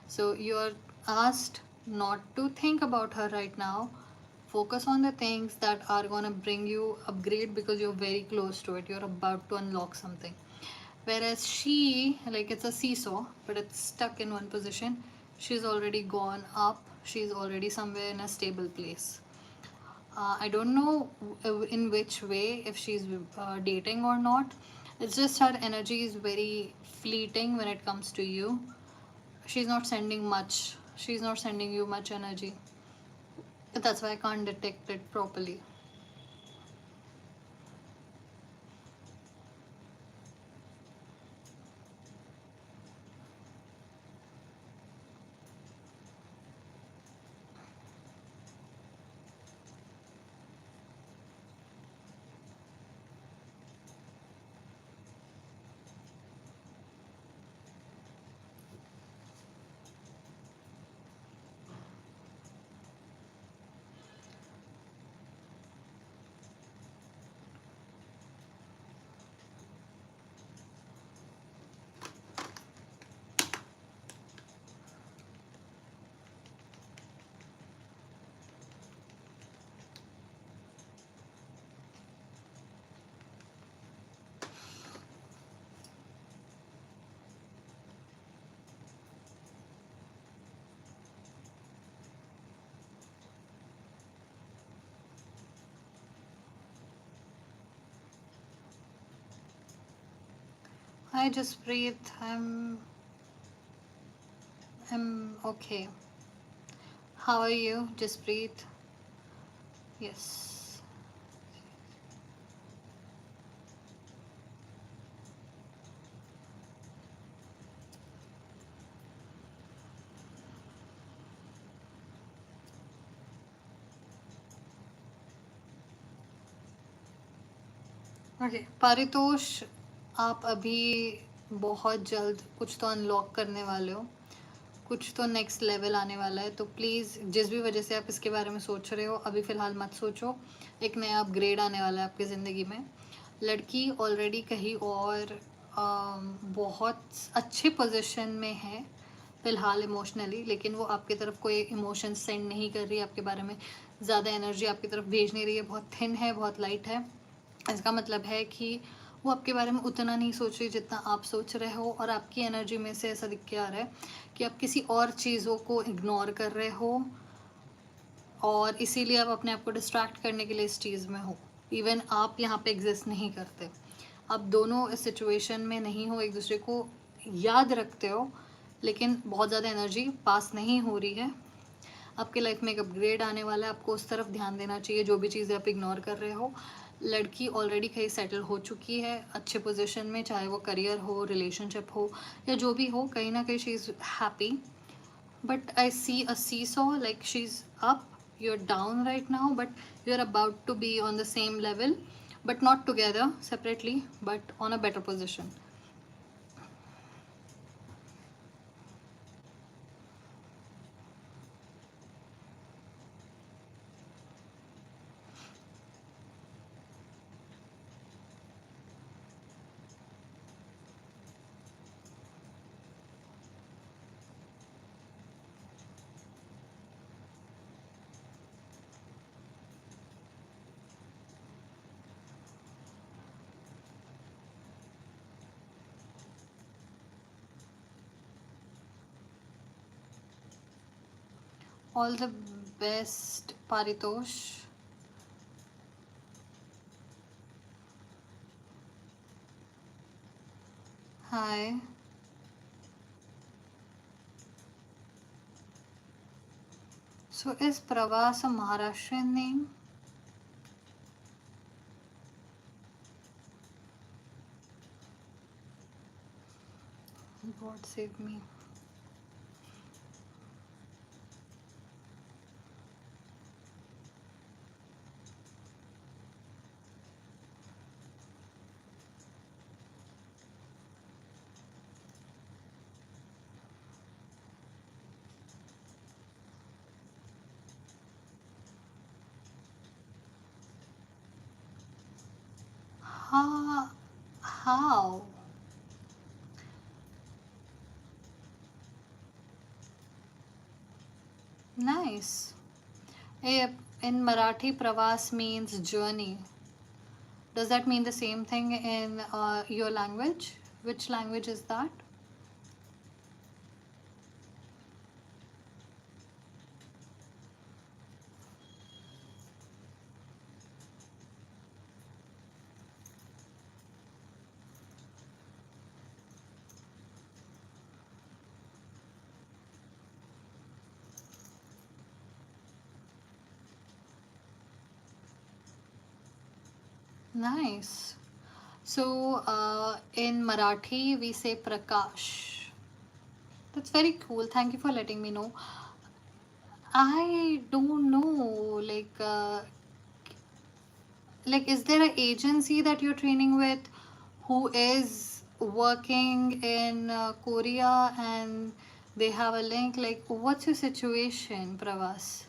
So you are asked not to think about her right now. Focus on the things that are going to bring you upgrade, because you're very close to it. You're about to unlock something. Whereas she, like, it's a seesaw, but it's stuck in one position. She's already gone up. She's already somewhere in a stable place. I don't know in which way, if she's dating or not. It's just her energy is very fleeting when it comes to you. She's not sending much. She's not sending you much energy. But that's why I can't detect it properly. I just breathe. I'm okay. How are you? Just breathe. Yes. Okay Paritosh, आप अभी बहुत जल्द कुछ तो unlock करने वाले हो, कुछ तो नेक्स्ट लेवल आने वाला है। तो प्लीज़, जिस भी वजह से आप इसके बारे में सोच रहे हो, अभी फ़िलहाल मत सोचो। एक नया अपग्रेड आने वाला है आपकी ज़िंदगी में। लड़की ऑलरेडी कहीं और बहुत अच्छे पोजीशन में है फ़िलहाल इमोशनली, लेकिन वो आपकी तरफ कोई इमोशन सेंड नहीं कर रही है, आपके बारे में ज़्यादा एनर्जी आपकी तरफ भेज नहीं रही है, बहुत थिन है, बहुत लाइट है। इसका मतलब है कि वो आपके बारे में उतना नहीं सोच रही जितना आप सोच रहे हो, और आपकी एनर्जी में से ऐसा दिख के आ रहा है कि आप किसी और चीज़ों को इग्नोर कर रहे हो, और इसीलिए आप अपने आप को डिस्ट्रैक्ट करने के लिए इस चीज़ में हो। इवन आप यहाँ पे एग्जिस्ट नहीं करते, आप दोनों इस सिचुएशन में नहीं हो, एक दूसरे को याद रखते हो, लेकिन बहुत ज़्यादा एनर्जी पास नहीं हो रही है। आपके लाइफ में एक अपग्रेड आने वाला है, आपको उस तरफ ध्यान देना चाहिए, जो भी चीज़ें आप इग्नोर कर रहे हो। लड़की ऑलरेडी कहीं सेटल हो चुकी है अच्छे पोजीशन में, चाहे वो करियर हो, रिलेशनशिप हो, या जो भी हो, कहीं ना कहीं she is happy. But I see a seesaw, like she is up, you're down right now, but you're about to be on the same level, but not together, separately, but on a better position. All the best, Paritosh. Hi. So is Pravas a Maharashtrian name? God save me. How? Nice. Eh, in Marathi, pravas means journey. Does that mean the same thing in your language? Which language is that? Nice. So in Marathi, we say Prakash. That's very cool. Thank you for letting me know. I don't know. Like, is there an agency that you're training with who is working in Korea and they have a link? Like, what's your situation, Pravas?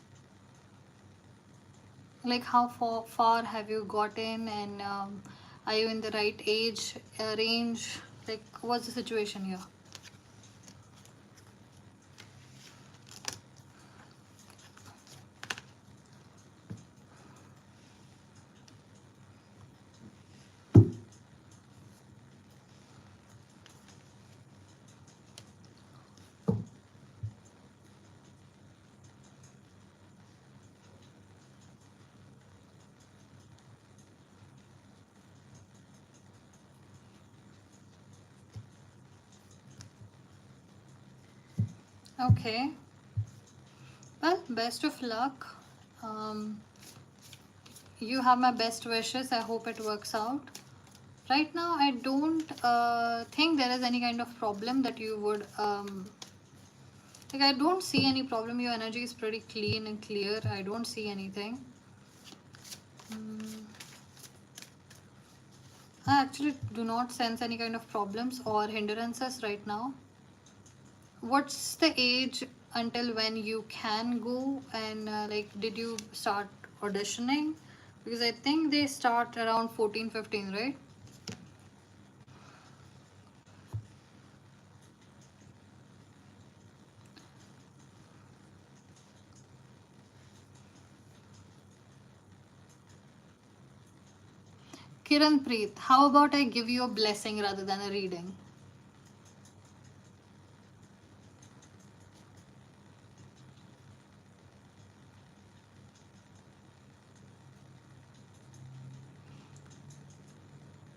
Like, how far have you gotten, and are you in the right age range? Like, what's the situation here? Okay. Well, best of luck. Um, you have my best wishes. I hope it works out. Right now, I don't think there is any kind of problem that you would like. I don't see any problem. Your energy is pretty clean and clear. I don't see anything. I actually do not sense any kind of problems or hindrances right now. What's the age until when you can go, and like, did you start auditioning? Because I think they start around 14, 15, right? Kiran Preet, how about I give you a blessing rather than a reading?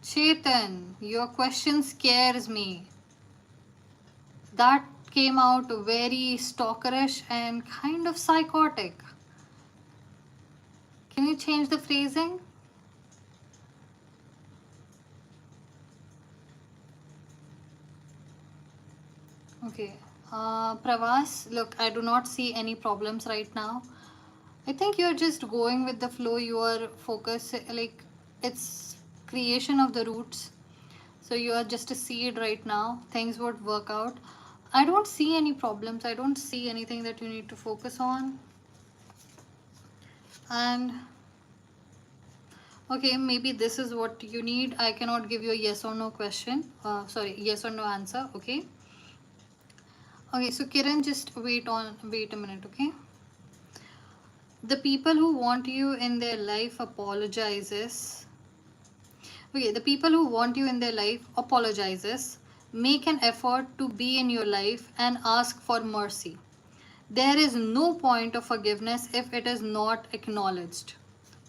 Chetan, your question scares me. That came out very stalkerish and kind of psychotic. Can you change the phrasing? Okay. Pravas, look, I do not see any problems right now. I think you're just going with the flow. You are focused, like, it's creation of the roots. So you are just a seed right now. Things would work out. I don't see any problems. I don't see anything that you need to focus on. And okay, maybe this is what you need. I cannot give you a yes or no question. Sorry, yes or no answer. Okay. Okay, so Kiran, just wait a minute, okay? The people who want you in their life apologizes. Okay, the people who want you in their life apologizes, make an effort to be in your life and ask for mercy. There is no point of forgiveness if it is not acknowledged.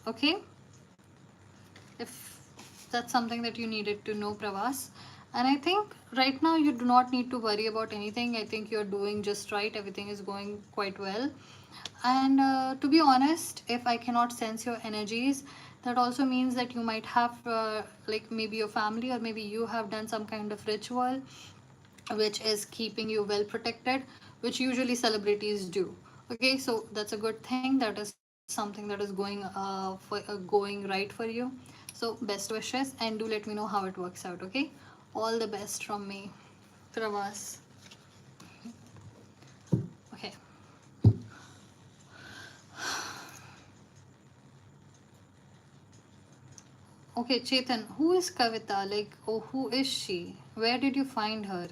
Okay? If that's something that you needed to know, Pravas. And I think right now you do not need to worry about anything. I think you're doing just right. Everything is going quite well. And to be honest, if I cannot sense your energies, that also means that you might have like, maybe your family or maybe you have done some kind of ritual which is keeping you well protected, which usually celebrities do. Okay, so that's a good thing. That is something that is going right for you. So best wishes, and do let me know how it works out. Okay, all the best from me, Pravas. Okay. Okay, Chetan, who is Kavita? Like, oh, who is she? Where did you find her?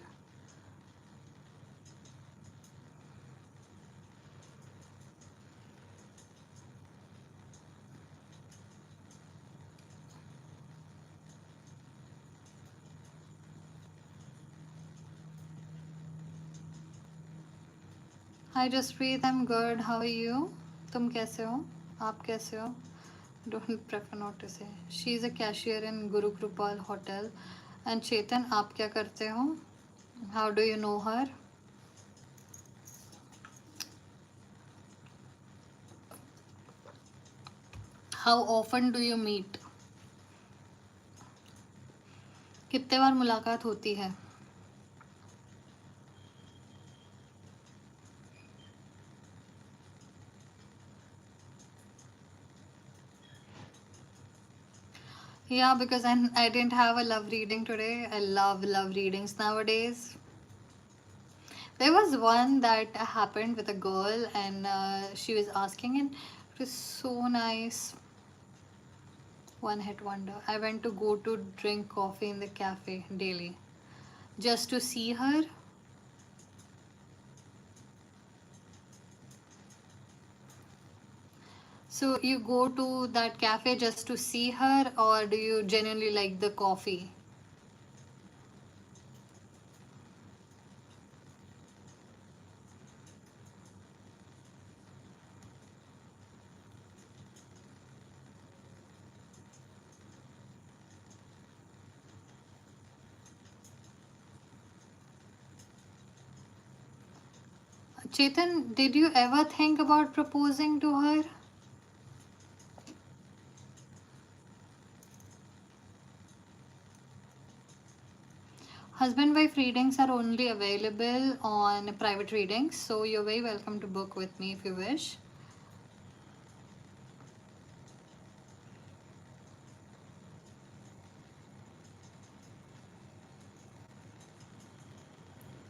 Hi Jaspreet, I'm good. How are you? तुम कैसे हो? आप कैसे हो? Don't prefer not to say. She is a cashier in Guru Krupal Hotel. And Chetan, आप क्या करते हो? How do you know her? How often do you meet? कितने बार मुलाकात होती है? Yeah, because I didn't have a love reading today. I love readings nowadays. There was one that happened with a girl, and she was asking, and it was so nice. One hit wonder. I went to go to drink coffee in the cafe daily just to see her. So you go to that cafe just to see her, or do you genuinely like the coffee? Chetan, did you ever think about proposing to her? Husband wife readings are only available on private readings, so you're very welcome to book with me if you wish.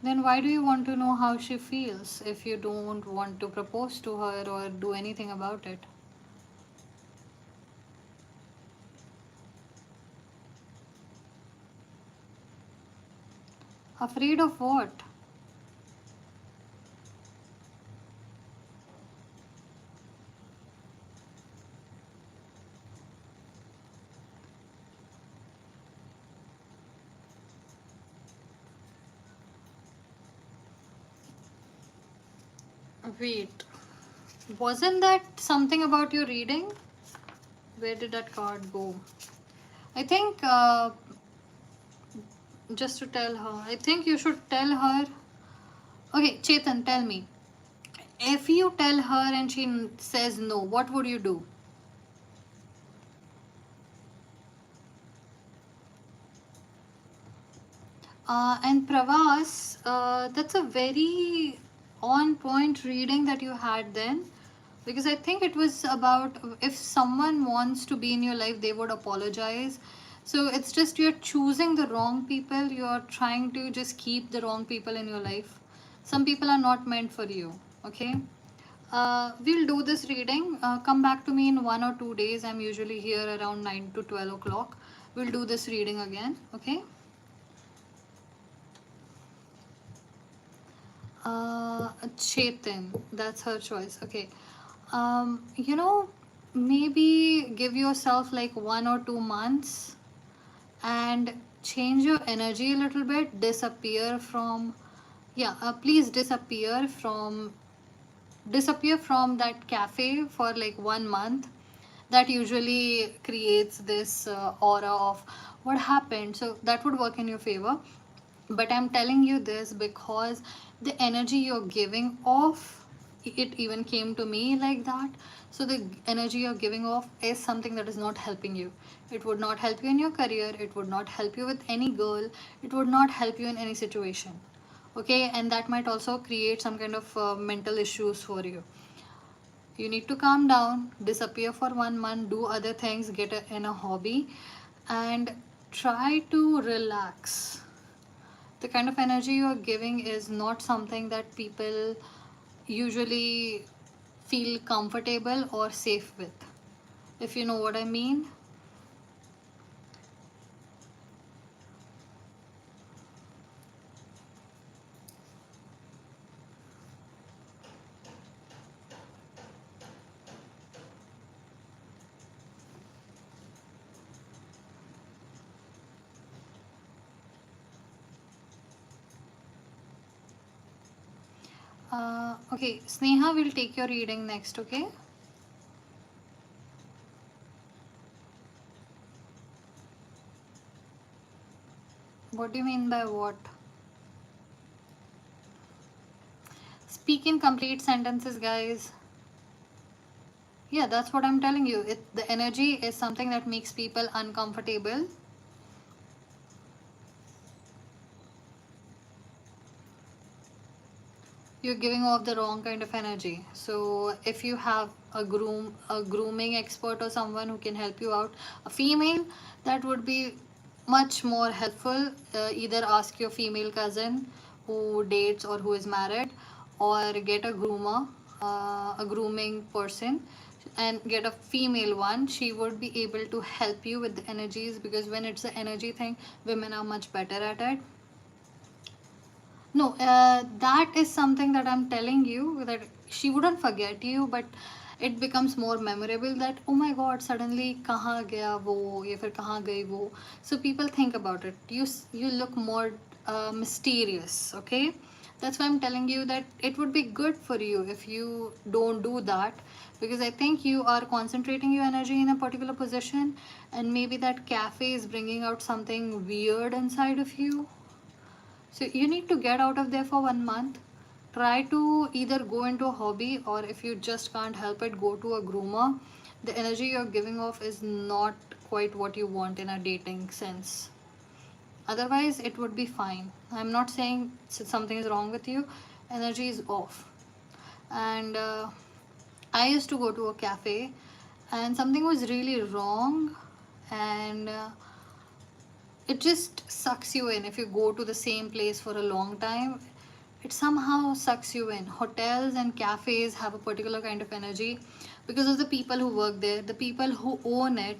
Then why do you want to know how she feels if you don't want to propose to her or do anything about it? Afraid of what? Wait, wasn't that something about your reading? Where did that card go? I think, just to tell her, I think you should tell her. Okay, Chetan, tell me. If you tell her and she says no, what would you do? And Pravas, that's a very on point reading that you had then, because I think it was about if someone wants to be in your life, they would apologize. So it's just you're choosing the wrong people, you're trying to just keep the wrong people in your life. Some people are not meant for you, okay? We'll do this reading. Come back to me in 1 or 2 days. I'm usually here around 9 to 12 o'clock. We'll do this reading again, okay? Chetan, that's her choice. Okay. You know, maybe give yourself like 1 or 2 months and change your energy a little bit. Disappear from, yeah, please disappear from that cafe for like 1 month. That usually creates this aura of what happened. So that would work in your favor, but I'm telling you this because the energy you're giving off, it even came to me like that. So the energy you're giving off is something that is not helping you. It would not help you in your career, it would not help you with any girl, it would not help you in any situation, okay? And that might also create some kind of mental issues for you. You need to calm down, disappear for 1 month, do other things, get in a hobby, and try to relax. The kind of energy you're giving is not something that people usually feel comfortable or safe with, if you know what I mean. Okay, Sneha will take your reading next, okay? What do you mean by what? Speak in complete sentences, guys. Yeah, that's what I'm telling you. The energy is something that makes people uncomfortable. You're giving off the wrong kind of energy. So if you have a grooming expert or someone who can help you out, a female, that would be much more helpful. Either ask your female cousin who dates or who is married, or get a groomer, a grooming person, and get a female one. She would be able to help you with the energies, because when it's an energy thing, women are much better at it. No, that is something that I'm telling you, that she wouldn't forget you, but it becomes more memorable that, oh my god, suddenly kahan gaya wo ya fir kahan gayi wo. So people think about it. You look more mysterious, okay? That's why I'm telling you that it would be good for you if you don't do that, because I think you are concentrating your energy in a particular position, and maybe that cafe is bringing out something weird inside of you. So you need to get out of there for 1 month. Try to either go into a hobby, or if you just can't help it, go to a groomer. The energy you're giving off is not quite what you want in a dating sense. Otherwise, it would be fine. I'm not saying something is wrong with you. Energy is off. And I used to go to a cafe, and something was really wrong, and it just sucks you in. If you go to the same place for a long time, it somehow sucks you in. Hotels and cafes have a particular kind of energy because of the people who work there, the people who own it,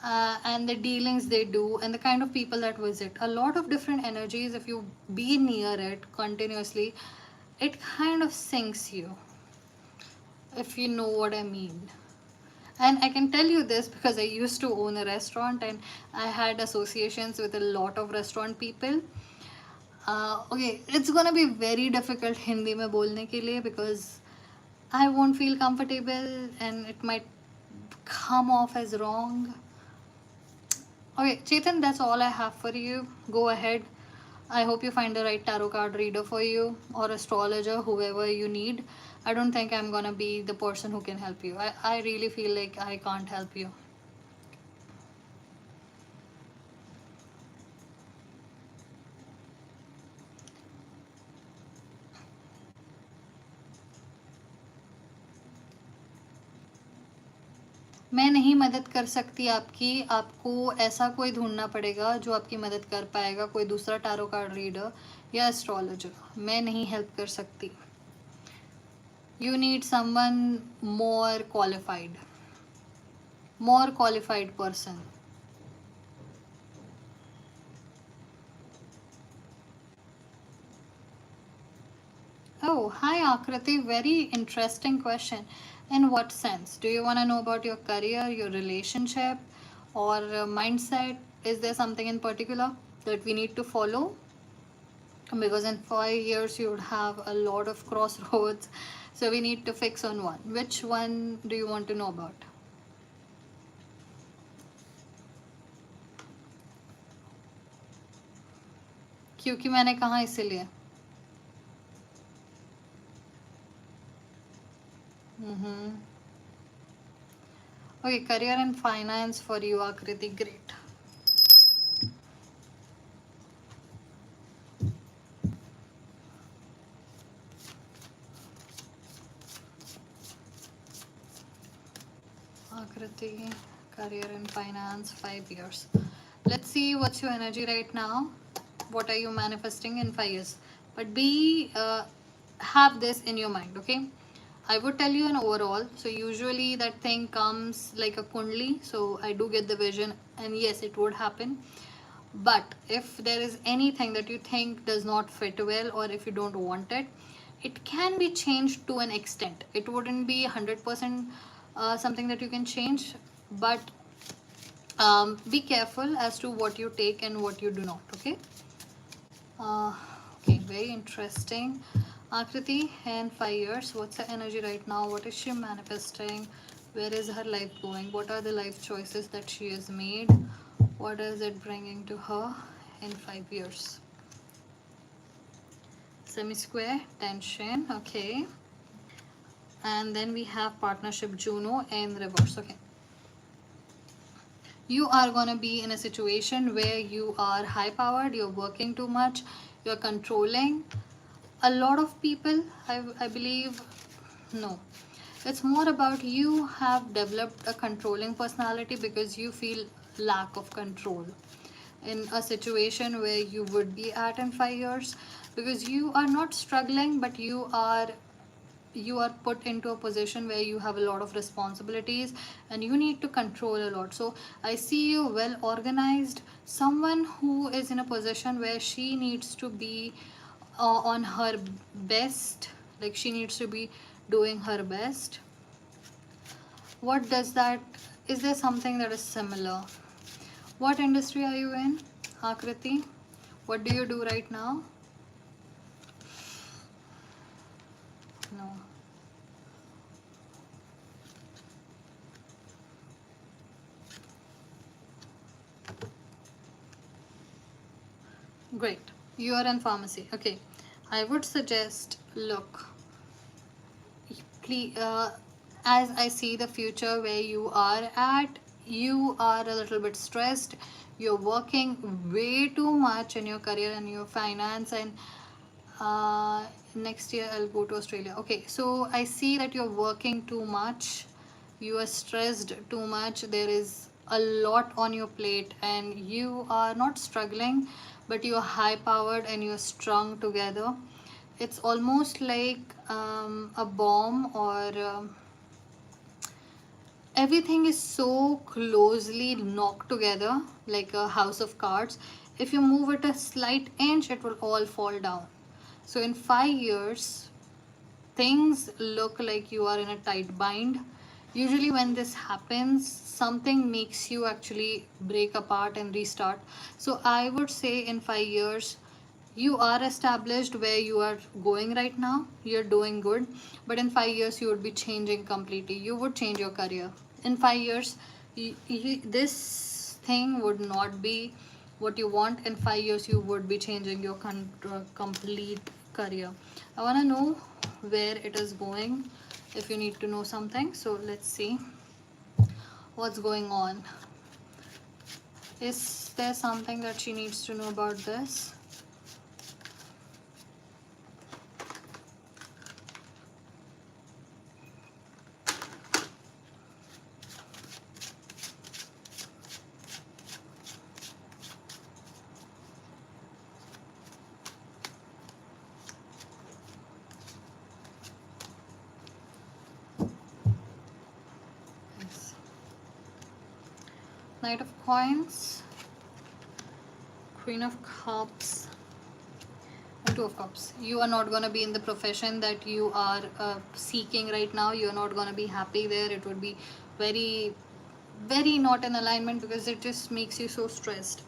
and the dealings they do, and the kind of people that visit. A lot of different energies. If you be near it continuously, it kind of sinks you, if you know what I mean. And I can tell you this because I used to own a restaurant, and I had associations with a lot of restaurant people. Okay, it's gonna be very difficult Hindi में बोलने के लिए, because I won't feel comfortable and it might come off as wrong. Okay, Chetan, that's all I have for you. Go ahead. I hope you find the right tarot card reader for you, or astrologer, whoever you need. I don't think I'm gonna be the person who can help you. I really feel like I can't help you. मैं नहीं मदद कर सकती आपकी. आपको ऐसा कोई ढूंढना पड़ेगा जो आपकी मदद कर पाएगा, कोई दूसरा टारो कार्ड रीडर या एस्ट्रोलॉजर. मैं नहीं हेल्प कर सकती. You need someone more qualified person. Oh, hi Akriti. Very interesting question. In what sense? Do you want to know about your career, your relationship, or mindset? Is there something in particular that we need to follow? Because in 5 years you would have a lot of crossroads, so we need to fix on one. Which one do you want to know about? क्योंकि मैंने कहा इसीलिए. Okay, career and finance for you, Akriti. Great. Akriti, career and finance, 5 years. Let's see what's your energy right now. What are you manifesting in 5 years? But have this in your mind, okay? I would tell you an overall. So usually that thing comes like a kundli. So I do get the vision, and yes, it would happen. But if there is anything that you think does not fit well, or if you don't want it, it can be changed to an extent. It wouldn't be 100% something that you can change, but be careful as to what you take and what you do not, okay? Okay, very interesting. Akriti, in 5 years, what's her energy right now? What is she manifesting? Where is her life going? What are the life choices that she has made? What is it bringing to her in 5 years? Semi-square, tension, okay. And then we have partnership Juno in reverse, okay. You are going to be in a situation where you are high powered, you're working too much, you're controlling a lot of people. I believe, no, it's more about you have developed a controlling personality because you feel lack of control in a situation where you would be at in 5 years, because you are not struggling, but you are put into a position where you have a lot of responsibilities and you need to control a lot. So I see you well organized, someone who is in a position where she needs to be on her best, like she needs to be doing her best. What does that, is there something that is similar? What industry are you in, Akriti? What do you do right now? No. Great. You are in pharmacy. Okay. I would suggest, look, please, as I see the future where you are at, you are a little bit stressed. You're working way too much in your career and your finance, and next year I'll go to Australia. Okay, so I see that you're working too much. You are stressed too much. There is a lot on your plate, and you are not struggling, but you're high powered and you're strung together. It's almost like a bomb, or everything is so closely knocked together like a house of cards. If you move it a slight inch, it will all fall down. So in 5 years, things look like you are in a tight bind. Usually when this happens, something makes you actually break apart and restart. So I would say in 5 years, you are established where you are going right now, you're doing good, but in 5 years you would be changing completely. You would change your career in 5 years. This thing would not be what you want. In 5 years you would be changing your complete career. I want to know where it is going, if you need to know something. So let's see what's going on. Is there something that she needs to know about this? Yes. Knight of Coins, Queen of Cups, and Two of Cups. You are not going to be in the profession that you are seeking right now. You're not going to be happy there. It would be very, very not in alignment, because it just makes you so stressed.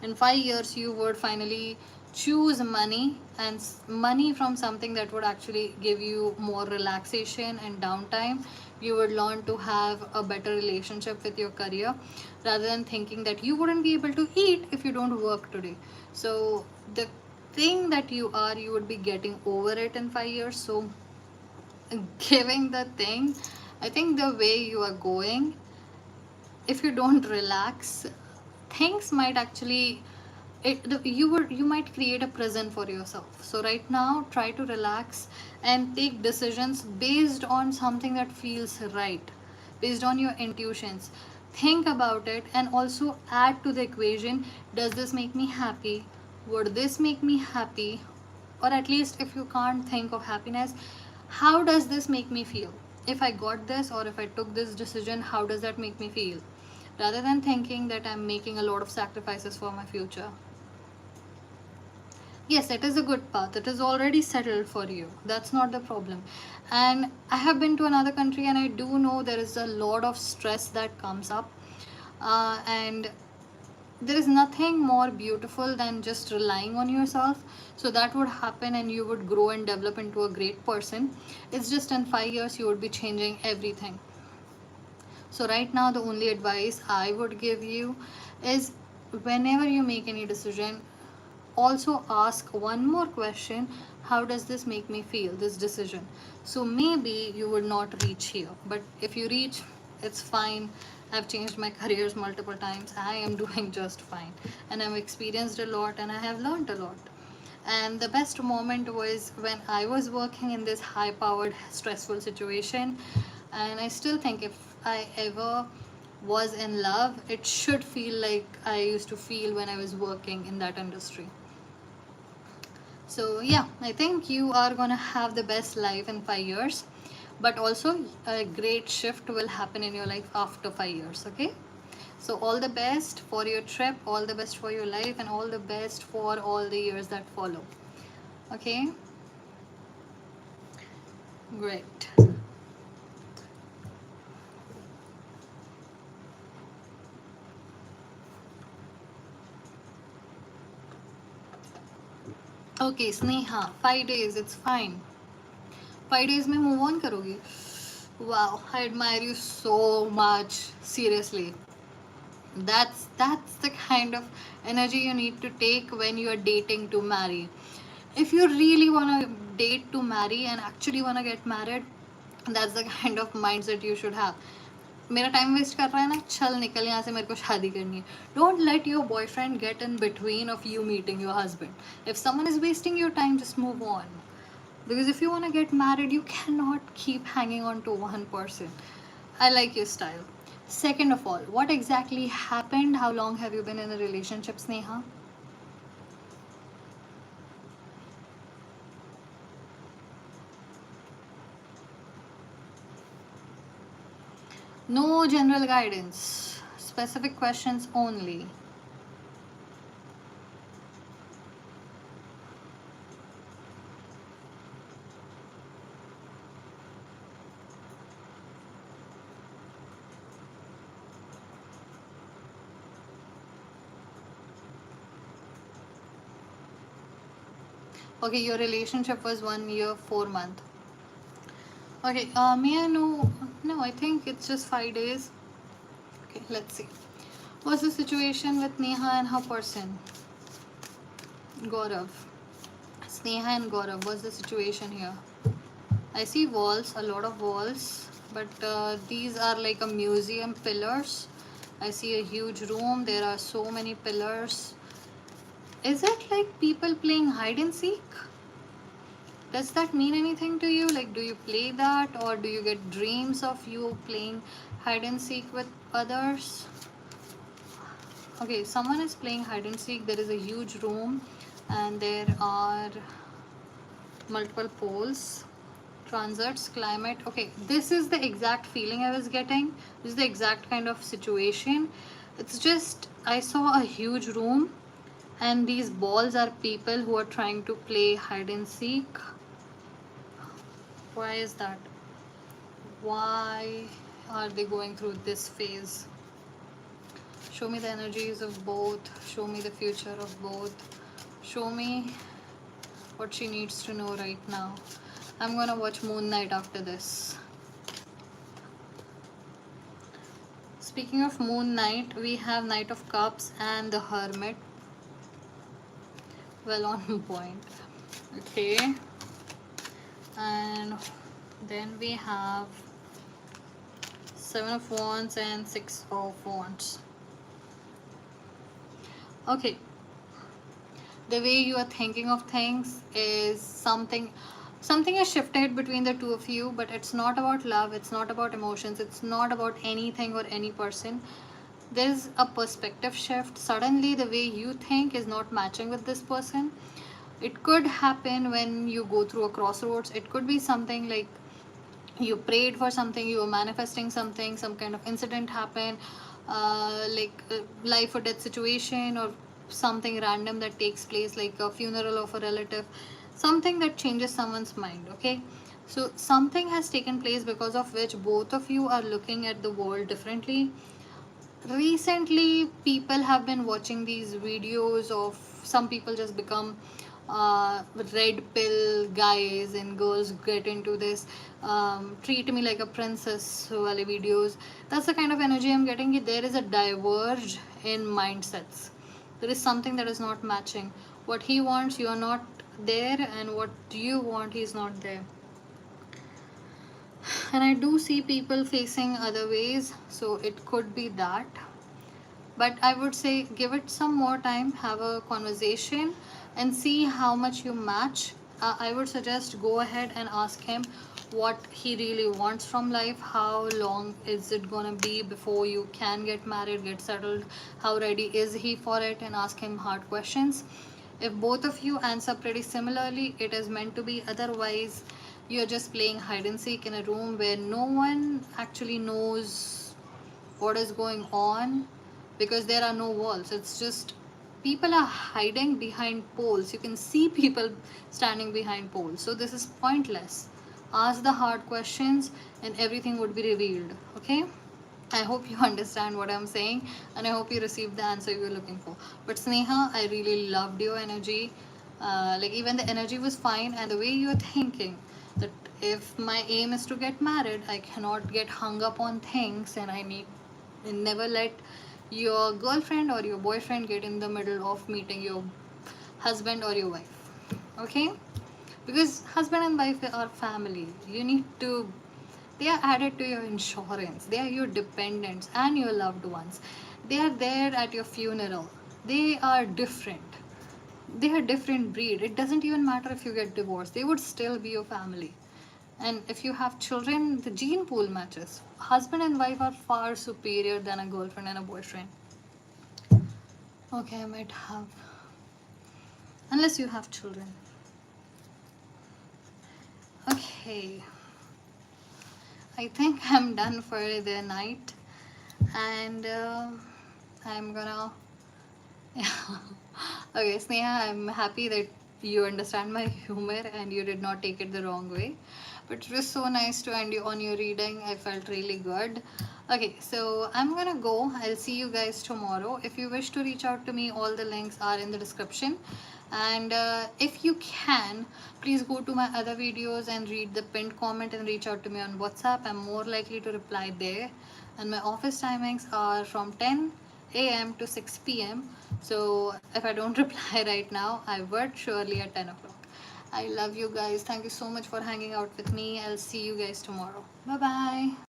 In 5 years you would finally choose money, and money from something that would actually give you more relaxation and downtime. You would learn to have a better relationship with your career, rather than thinking that you wouldn't be able to eat if you don't work today. So the thing that you are, you would be getting over it in 5 years. So giving the thing, I think the way you are going, if you don't relax, things might actually, you might create a prison for yourself. So right now try to relax and take decisions based on something that feels right, based on your intuitions. Think about it and also add to the equation, does this make me happy, would this make me happy, or at least if you can't think of happiness, how does this make me feel? If I got this, or if I took this decision, how does that make me feel? Rather than thinking that I'm making a lot of sacrifices for my future. Yes, it is a good path. It is already settled for you. That's not the problem. And I have been to another country, and I do know there is a lot of stress that comes up. And there is nothing more beautiful than just relying on yourself. So that would happen and you would grow and develop into a great person. It's just in 5 years you would be changing everything. So right now the only advice I would give you is, whenever you make any decision, also ask one more question: how does this make me feel, this decision? So maybe you would not reach here, but if you reach, it's fine. I've changed my careers multiple times. I am doing just fine, and I've experienced a lot and I have learned a lot. And the best moment was when I was working in this high powered stressful situation. And I still think if I ever was in love, it should feel like I used to feel when I was working in that industry. So yeah, I think you are gonna have the best life in 5 years, but also a great shift will happen in your life after 5 years. Okay, so all the best for your trip, all the best for your life, and all the best for all the years that follow. Okay, great. Okay, Sneha, 5 days, it's fine. 5 days में move on करोगी? Wow, I admire you so much. Seriously, that's the kind of energy you need to take when you are dating to marry. If you really want to date to marry and actually want to get married, that's the kind of mindset you should have. मेरा time waste कर रहा है ना, चल निकल यहाँ से, मेरे को शादी करनी है. Don't let your boyfriend get in between of you meeting your husband. If someone is wasting your time, just move on. Because if you want to get married, you cannot keep hanging on to one person. I like your style. Second of all, what exactly happened? How long have you been in a relationship, Sneha? No general guidance, specific questions only. Okay, your relationship was 1 year, 4 months. Okay, may I know? No, I think it's just 5 days. Okay, let's see. What's the situation with Neha and her person? Gaurav. Sneha and Gaurav, what's the situation here? I see walls, a lot of walls, but these are like a museum pillars. I see a huge room, there are so many pillars. Is it like people playing hide and seek? Does that mean anything to you? Like, do you play that, or do you get dreams of you playing hide and seek with others? Okay, someone is playing hide and seek. There is a huge room and there are multiple poles, transits, climate. Okay, this is the exact feeling I was getting. This is the exact kind of situation. It's just, I saw a huge room and these balls are people who are trying to play hide and seek. Why is that? Why are they going through this phase? Show me the energies of both. Show me the future of both. Show me what she needs to know right now. I'm gonna watch Moon Knight after this. Speaking of Moon Knight, we have Knight of Cups and the Hermit. Well on point. Okay. And then we have Seven of Wands and Six of Wands. Okay, the way you are thinking of things is something has shifted between the two of you, but it's not about love, it's not about emotions, it's not about anything or any person. There's a perspective shift. Suddenly the way you think is not matching with this person. It could happen when you go through a crossroads. It could be something like you prayed for something, you were manifesting something, some kind of incident happened, like a life or death situation, or something random that takes place, like a funeral of a relative, something that changes someone's mind. Okay, so something has taken place because of which both of you are looking at the world differently. recently people have been watching these videos of some people just become red pill guys, and girls get into this treat me like a princess wale videos. That's the kind of energy I'm getting. There is a diverge in mindsets. There is something that is not matching. What he wants, you are not there, and what you want, he's not there. And I do see people facing other ways, so it could be that. But I would say give it some more time, have a conversation, and see how much you match. I would suggest go ahead and ask him what he really wants from life. How long is it gonna be before you can get married, get settled? How ready is he for it? And ask him hard questions. If both of you answer pretty similarly, it is meant to be. Otherwise, you're just playing hide and seek in a room where no one actually knows what is going on, because there are no walls. It's just people are hiding behind poles. You can see people standing behind poles. So this is pointless. Ask the hard questions and everything would be revealed. Okay? I hope you understand what I'm saying, and I hope you received the answer you were looking for. But Sneha, I really loved your energy. Like, even the energy was fine, and the way you're thinking that if my aim is to get married, I cannot get hung up on things, and I need and never let your girlfriend or your boyfriend get in the middle of meeting your husband or your wife. Okay? Because husband and wife are family. You need to, they are added to your insurance. They are your dependents and your loved ones. They are there at your funeral. They are different. They are different breed. It doesn't even matter if you get divorced. They would still be your family. And if you have children, the gene pool matches. Husband and wife are far superior than a girlfriend and a boyfriend. Okay, I might have. Unless you have children. Okay. I think I'm done for the night. And I'm gonna. Okay, Sneha, I'm happy that you understand my humor and you did not take it the wrong way. But it was so nice to end you on your reading. I felt really good. Okay, so I'm gonna go. I'll see you guys tomorrow. If you wish to reach out to me, all the links are in the description. And if you can, please go to my other videos and read the pinned comment and reach out to me on WhatsApp. I'm more likely to reply there. And my office timings are from 10 a.m. to 6 p.m. So if I don't reply right now, I would surely at 10 o'clock. I love you guys. Thank you so much for hanging out with me. I'll see you guys tomorrow. Bye bye.